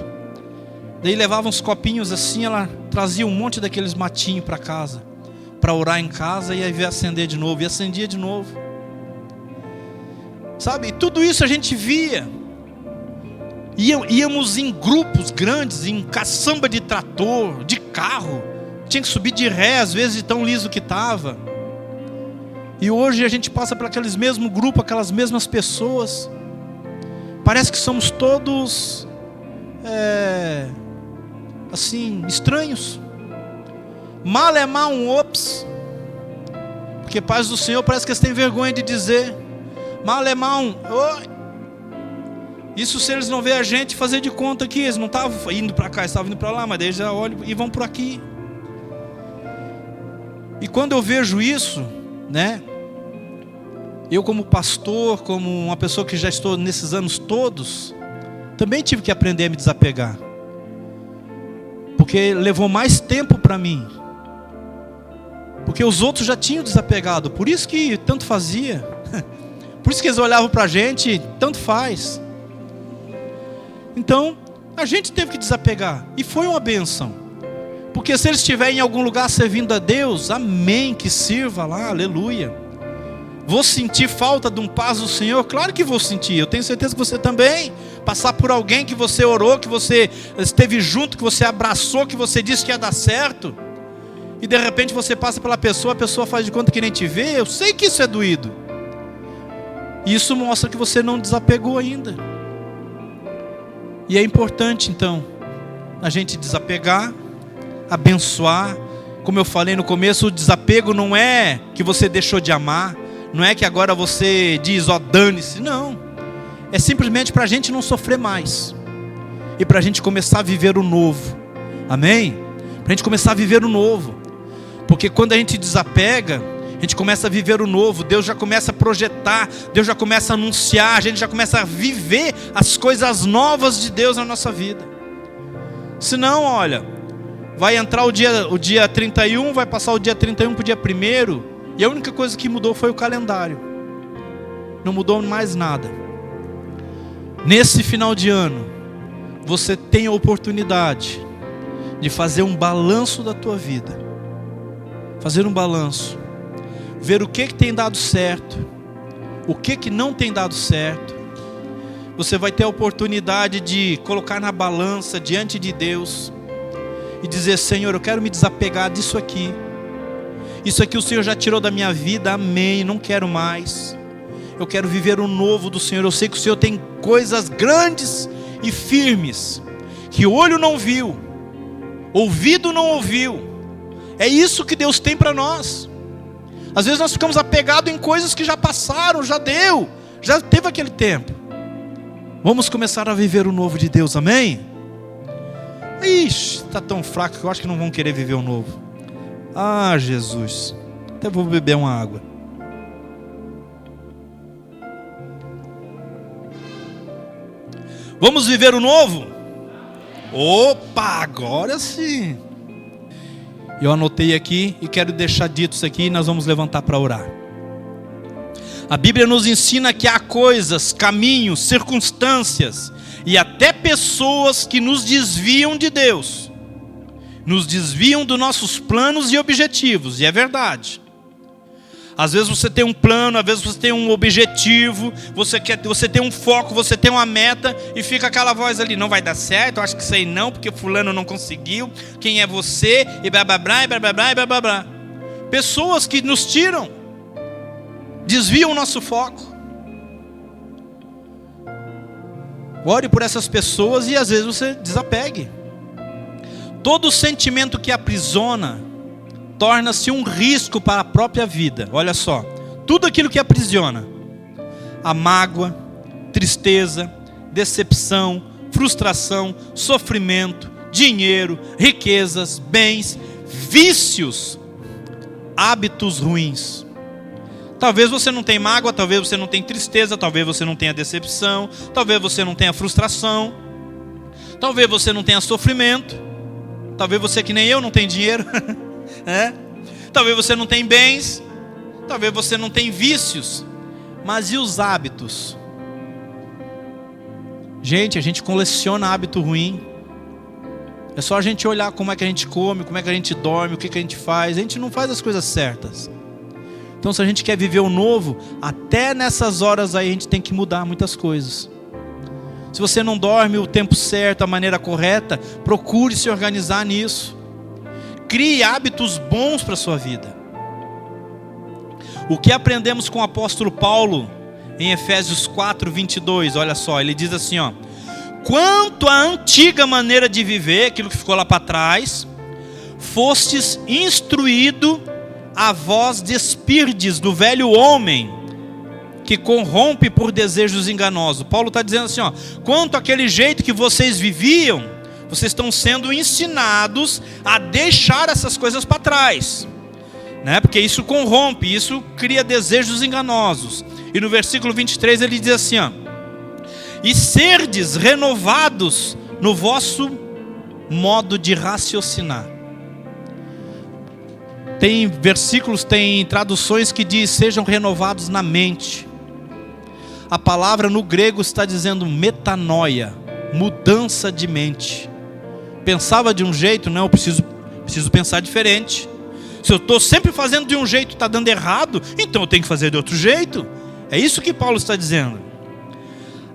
daí levava uns copinhos assim, ela trazia um monte daqueles matinhos para casa, para orar em casa, e aí ia acender de novo, e acendia de novo. Sabe, tudo isso a gente via. Íamos em grupos grandes, em caçamba de trator, de carro, tinha que subir de ré, às vezes de tão liso que estava. E hoje a gente passa por aqueles mesmos grupos, aquelas mesmas pessoas. Parece que somos todos assim, estranhos. Mal é mal um ops. Porque paz do Senhor parece que eles têm vergonha de dizer. Mal é mal um oi. Isso se eles não verem a gente fazer de conta que eles não estavam indo para cá, estavam indo para lá, mas daí já olham e vão por aqui. E quando eu vejo isso, né? Eu como pastor, como uma pessoa que já estou nesses anos todos, também tive que aprender a me desapegar. Porque levou mais tempo para mim. Porque os outros já tinham desapegado. Por isso que tanto fazia. Por isso que eles olhavam para a gente, tanto faz. Então, a gente teve que desapegar. E foi uma bênção. Porque se eles estiverem em algum lugar servindo a Deus, amém, que sirva lá, aleluia. Vou sentir falta de um paz do Senhor? Claro que vou sentir, eu tenho certeza que você também. Passar por alguém que você orou, que você esteve junto, que você abraçou, que você disse que ia dar certo, e de repente você passa pela pessoa, a pessoa faz de conta que nem te vê. Eu sei que isso é doído. E isso mostra que você não desapegou ainda. E é importante então a gente desapegar, abençoar. Como eu falei no começo, o desapego não é que você deixou de amar, não é que agora você diz, ó, dane-se, não. É simplesmente para a gente não sofrer mais, e para a gente começar a viver o novo, amém? Para a gente começar a viver o novo, porque quando a gente desapega, a gente começa a viver o novo, Deus já começa a projetar, Deus já começa a anunciar, a gente já começa a viver as coisas novas de Deus na nossa vida. Senão, olha, vai entrar o dia 31, vai passar o dia 31 para o dia 1º, e a única coisa que mudou foi o calendário. Não mudou mais nada. Nesse final de ano, você tem a oportunidade de fazer um balanço da tua vida. Fazer um balanço. Ver o que tem dado certo, o que não tem dado certo. Você vai ter a oportunidade de colocar na balança diante de Deus e dizer, Senhor, eu quero me desapegar disso aqui. Isso aqui o Senhor já tirou da minha vida, amém, não quero mais. Eu quero viver o novo do Senhor. Eu sei que o Senhor tem coisas grandes e firmes, que olho não viu, ouvido não ouviu. É isso que Deus tem para nós. Às vezes nós ficamos apegados em coisas que já passaram, já deu, já teve aquele tempo. Vamos começar a viver o novo de Deus, amém? Ixi, está tão fraco que eu acho que não vão querer viver o novo. Ah, Jesus, até vou beber uma água. Vamos viver o novo? Opa, agora sim. Eu anotei aqui e quero deixar dito isso aqui, e nós vamos levantar para orar. A Bíblia nos ensina que há coisas, caminhos, circunstâncias e até pessoas que nos desviam de Deus, nos desviam dos nossos planos e objetivos, e é verdade. Às vezes você tem um plano, às vezes você tem um objetivo, você tem um foco, você tem uma meta, e fica aquela voz ali: não vai dar certo, eu acho que sei não, porque fulano não conseguiu, quem é você, e blá blá blá, e blá blá blá, e blá blá blá. Pessoas que nos tiram, desviam o nosso foco. Ore por essas pessoas e às vezes você desapegue. Todo sentimento que aprisiona torna-se um risco para a própria vida. Olha só, tudo aquilo que aprisiona: a mágoa, tristeza, decepção, frustração, sofrimento, dinheiro, riquezas, bens, vícios, hábitos ruins. Talvez você não tenha mágoa, talvez você não tenha tristeza, talvez você não tenha decepção, talvez você não tenha frustração, talvez você não tenha sofrimento, talvez você, que nem eu, não tenha dinheiro. Talvez você não tenha bens, talvez você não tenha vícios, mas e os hábitos? Gente, a gente coleciona hábito ruim. É só a gente olhar como é que a gente come, como é que a gente dorme, o que a gente faz. A gente não faz as coisas certas. Então, se a gente quer viver o novo, até nessas horas aí a gente tem que mudar muitas coisas. Se você não dorme o tempo certo, a maneira correta, procure se organizar nisso. Crie hábitos bons para a sua vida. O que aprendemos com o apóstolo Paulo em Efésios 4, 22, olha só, ele diz assim, ó: quanto à antiga maneira de viver, aquilo que ficou lá para trás, fostes instruído a vós despirdes do velho homem, que corrompe por desejos enganosos. Paulo está dizendo assim, ó: quanto àquele jeito que vocês viviam, vocês estão sendo ensinados a deixar essas coisas para trás, né? Porque isso corrompe, isso cria desejos enganosos. E no versículo 23 ele diz assim, ó: e serdes renovados no vosso modo de raciocinar. Tem versículos, tem traduções que diz: sejam renovados na mente. A palavra no grego está dizendo metanoia, mudança de mente. Pensava de um jeito, não, eu preciso pensar diferente. Se eu estou sempre fazendo de um jeito e está dando errado, então eu tenho que fazer de outro jeito. É isso que Paulo está dizendo.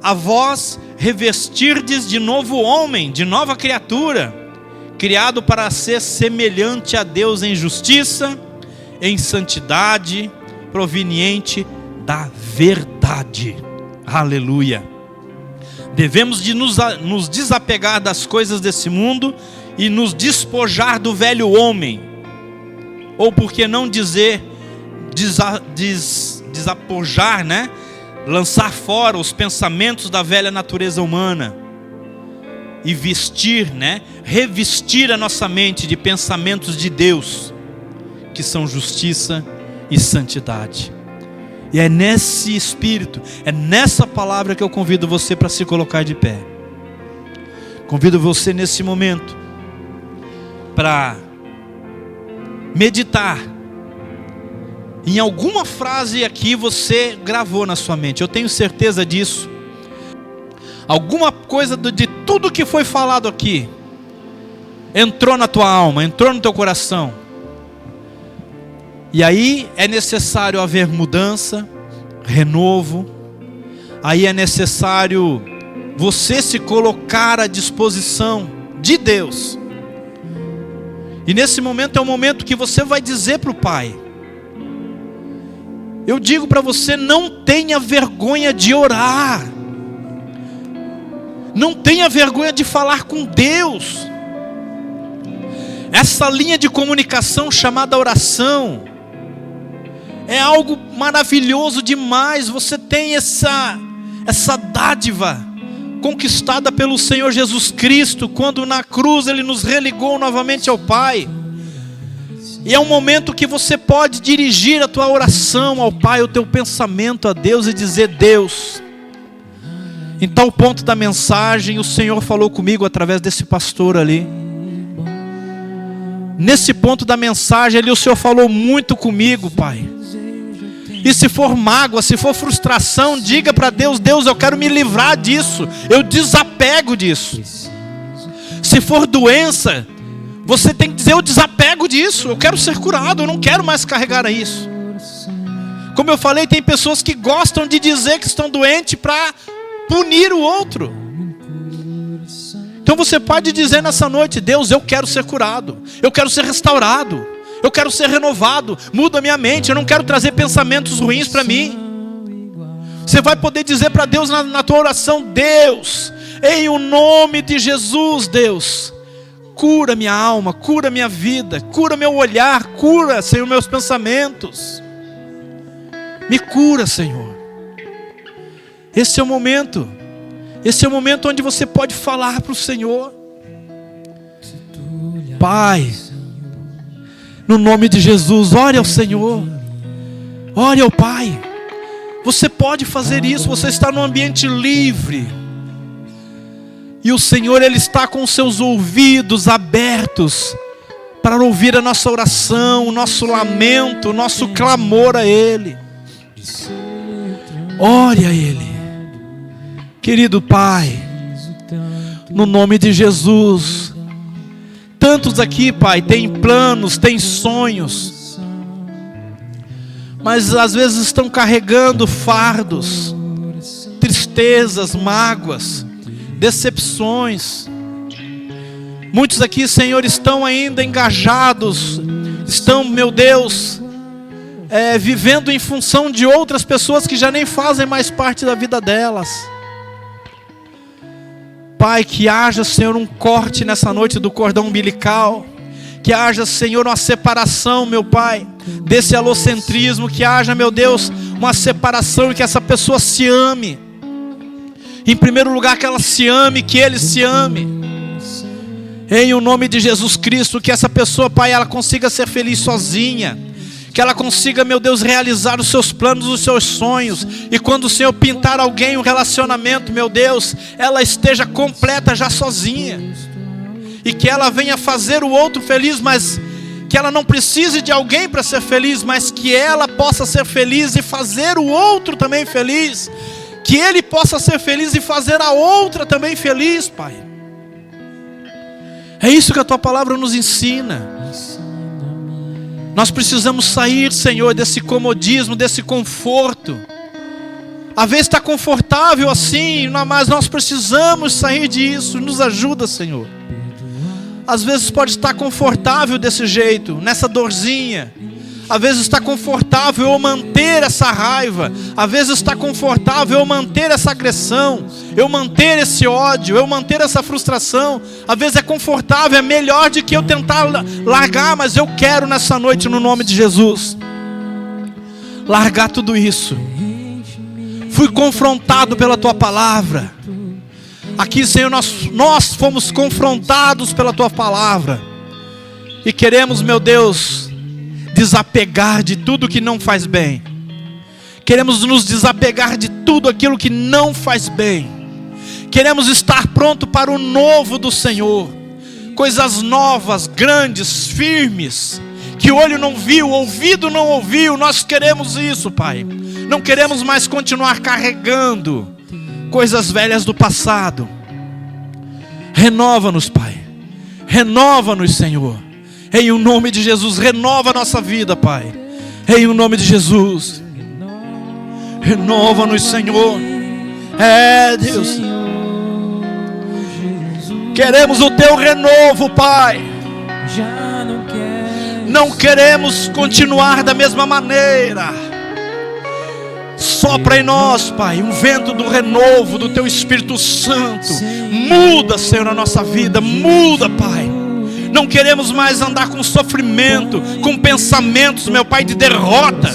A vós revestirdes de novo homem, de nova criatura, criado para ser semelhante a Deus em justiça, em santidade, proveniente da verdade. Aleluia. Devemos de nos desapegar das coisas desse mundo e nos despojar do velho homem. Ou por que não dizer desapojar, né? Lançar fora os pensamentos da velha natureza humana. E vestir, né? Revestir a nossa mente de pensamentos de Deus, que são justiça e santidade. E é nesse espírito, é nessa palavra que eu convido você para se colocar de pé. Convido você nesse momento para meditar em alguma frase aqui você gravou na sua mente. Eu tenho certeza disso. Alguma coisa de tudo que foi falado aqui entrou na tua alma, entrou no teu coração. E aí é necessário haver mudança, renovo. Aí é necessário você se colocar à disposição de Deus. E nesse momento é o momento que você vai dizer para o Pai. Eu digo para você, não tenha vergonha de orar. Não tenha vergonha de falar com Deus. Essa linha de comunicação chamada oração é algo maravilhoso demais. Você tem essa dádiva conquistada pelo Senhor Jesus Cristo, quando na cruz Ele nos religou novamente ao Pai. E é um momento que você pode dirigir a tua oração ao Pai, o teu pensamento a Deus, e dizer: Deus, em tal ponto da mensagem o Senhor falou comigo através desse pastor ali. Nesse ponto da mensagem ali o Senhor falou muito comigo, Pai. E se for mágoa, se for frustração, diga para Deus: Deus, eu quero me livrar disso, eu desapego disso. Se for doença, você tem que dizer: eu desapego disso, eu quero ser curado, eu não quero mais carregar isso. Como eu falei, tem pessoas que gostam de dizer que estão doentes para punir o outro. Então você pode dizer nessa noite: Deus, eu quero ser curado, eu quero ser restaurado, eu quero ser renovado, muda a minha mente, eu não quero trazer pensamentos ruins para mim. Você vai poder dizer para Deus na tua oração: Deus, em o nome de Jesus, Deus, cura minha alma, cura minha vida, cura meu olhar, cura, Senhor, meus pensamentos. Me cura, Senhor. Esse é o momento onde você pode falar para o Senhor: Pai, no nome de Jesus, ore ao Senhor, ore ao Pai. Você pode fazer isso, você está num ambiente livre. E o Senhor, Ele está com os seus ouvidos abertos para ouvir a nossa oração, o nosso lamento, o nosso clamor a Ele. Ore a Ele. Querido Pai, no nome de Jesus, tantos aqui, Pai, têm planos, têm sonhos, mas às vezes estão carregando fardos, tristezas, mágoas, decepções. Muitos aqui, Senhor, estão ainda engajados, estão, meu Deus, vivendo em função de outras pessoas que já nem fazem mais parte da vida delas. Pai, que haja, Senhor, um corte nessa noite do cordão umbilical. Que haja, Senhor, uma separação, meu Pai, desse alocentrismo. Que haja, meu Deus, uma separação e que essa pessoa se ame. Em primeiro lugar, que ela se ame, que ele se ame. Em o nome de Jesus Cristo, que essa pessoa, Pai, ela consiga ser feliz sozinha. Que ela consiga, meu Deus, realizar os seus planos, os seus sonhos. E quando o Senhor pintar alguém, um relacionamento, meu Deus, ela esteja completa já sozinha. E que ela venha fazer o outro feliz, mas que ela não precise de alguém para ser feliz, mas que ela possa ser feliz e fazer o outro também feliz. Que ele possa ser feliz e fazer a outra também feliz, Pai. É isso que a Tua palavra nos ensina. Nós precisamos sair, Senhor, desse comodismo, desse conforto. Às vezes está confortável assim, mas nós precisamos sair disso. Nos ajuda, Senhor. Às vezes pode estar confortável desse jeito, nessa dorzinha. Às vezes está confortável eu manter essa raiva. Às vezes está confortável eu manter essa agressão, eu manter esse ódio, eu manter essa frustração. Às vezes é confortável, é melhor do que eu tentar largar. Mas eu quero nessa noite, no nome de Jesus, largar tudo isso. Fui confrontado pela Tua palavra. Aqui, Senhor, nós fomos confrontados pela Tua palavra. E queremos, meu Deus, desapegar de tudo que não faz bem. Queremos nos desapegar de tudo aquilo que não faz bem. Queremos estar pronto para o novo do Senhor. Coisas novas, grandes, firmes, que o olho não viu, o ouvido não ouviu. Nós queremos isso, Pai. Não queremos mais continuar carregando coisas velhas do passado. Renova-nos, Pai. Renova-nos, Senhor. Em o nome de Jesus, renova a nossa vida, Pai. Em o nome de Jesus. Renova-nos, Senhor. Deus. Queremos o Teu renovo, Pai. Não queremos continuar da mesma maneira. Sopra em nós, Pai, um vento do renovo do Teu Espírito Santo. Muda, Senhor, a nossa vida. Muda, Pai. Não queremos mais andar com sofrimento, com pensamentos, meu Pai, de derrota.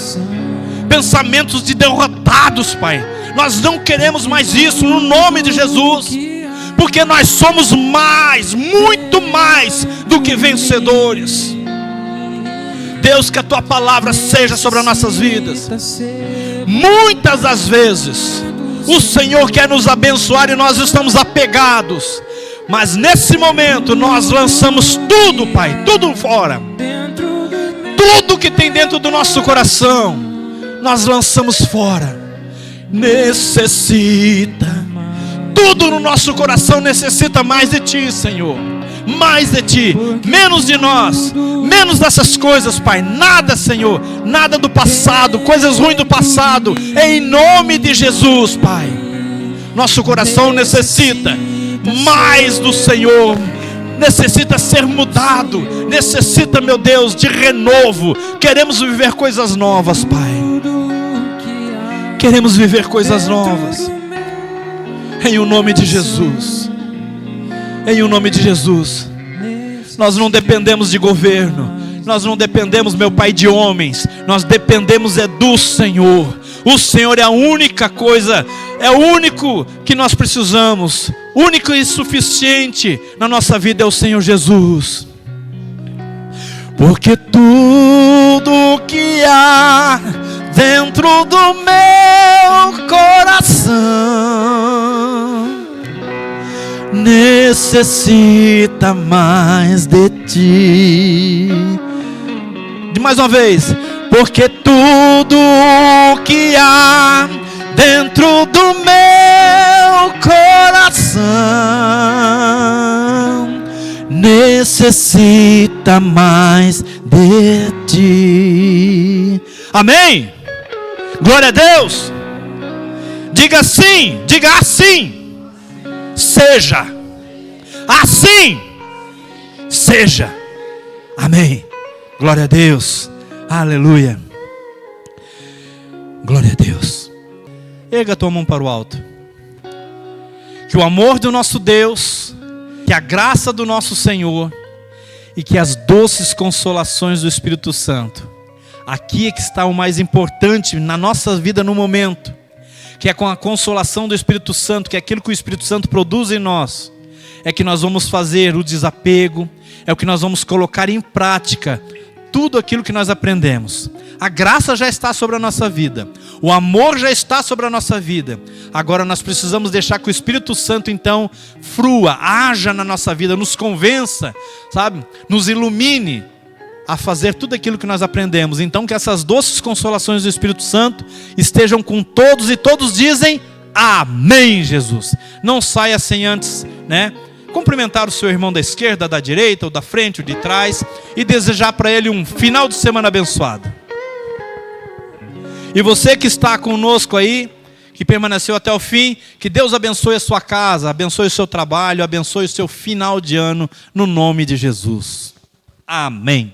Pensamentos de derrotados, Pai. Nós não queremos mais isso, no nome de Jesus. Porque nós somos mais, muito mais do que vencedores. Deus, que a Tua palavra seja sobre as nossas vidas. Muitas das vezes o Senhor quer nos abençoar e nós estamos apegados. Mas nesse momento nós lançamos tudo, Pai, tudo fora. Tudo que tem dentro do nosso coração, nós lançamos fora. Necessita Tudo no nosso coração necessita mais de Ti, Senhor. Mais de Ti, menos de nós, menos dessas coisas, Pai. Nada, Senhor, nada do passado, coisas ruins do passado. Em nome de Jesus, Pai. Nosso coração necessita mais do Senhor. Necessita ser mudado. Necessita, meu Deus, de renovo. Queremos viver coisas novas, Pai. Queremos viver coisas novas. Em o nome de Jesus. Em o nome de Jesus. Nós não dependemos de governo. Nós não dependemos, meu Pai, de homens. Nós dependemos do Senhor. O Senhor é a única coisa, é o único que nós precisamos. Único e suficiente na nossa vida é o Senhor Jesus. Porque tudo que há dentro do meu coração necessita mais de Ti. Mais uma vez. Porque tudo que há dentro do meu coração necessita mais de Ti. Amém? Glória a Deus. Diga sim, diga assim. Seja. Assim seja. Amém. Glória a Deus. Aleluia. Glória a Deus. Erga a tua mão para o alto. Que o amor do nosso Deus, que a graça do nosso Senhor e que as doces consolações do Espírito Santo. Aqui é que está o mais importante na nossa vida no momento, que é com a consolação do Espírito Santo, que é aquilo que o Espírito Santo produz em nós. É que nós vamos fazer o desapego, é o que nós vamos colocar em prática tudo aquilo que nós aprendemos. A graça já está sobre a nossa vida. O amor já está sobre a nossa vida. Agora nós precisamos deixar que o Espírito Santo então frua, haja na nossa vida, nos convença, sabe? Nos ilumine a fazer tudo aquilo que nós aprendemos. Então que essas doces consolações do Espírito Santo estejam com todos e todos dizem amém, Jesus. Não saia sem antes, cumprimentar o seu irmão da esquerda, da direita, ou da frente, ou de trás, e desejar para ele um final de semana abençoado. E você que está conosco aí, que permaneceu até o fim, que Deus abençoe a sua casa, abençoe o seu trabalho, abençoe o seu final de ano, no nome de Jesus. Amém.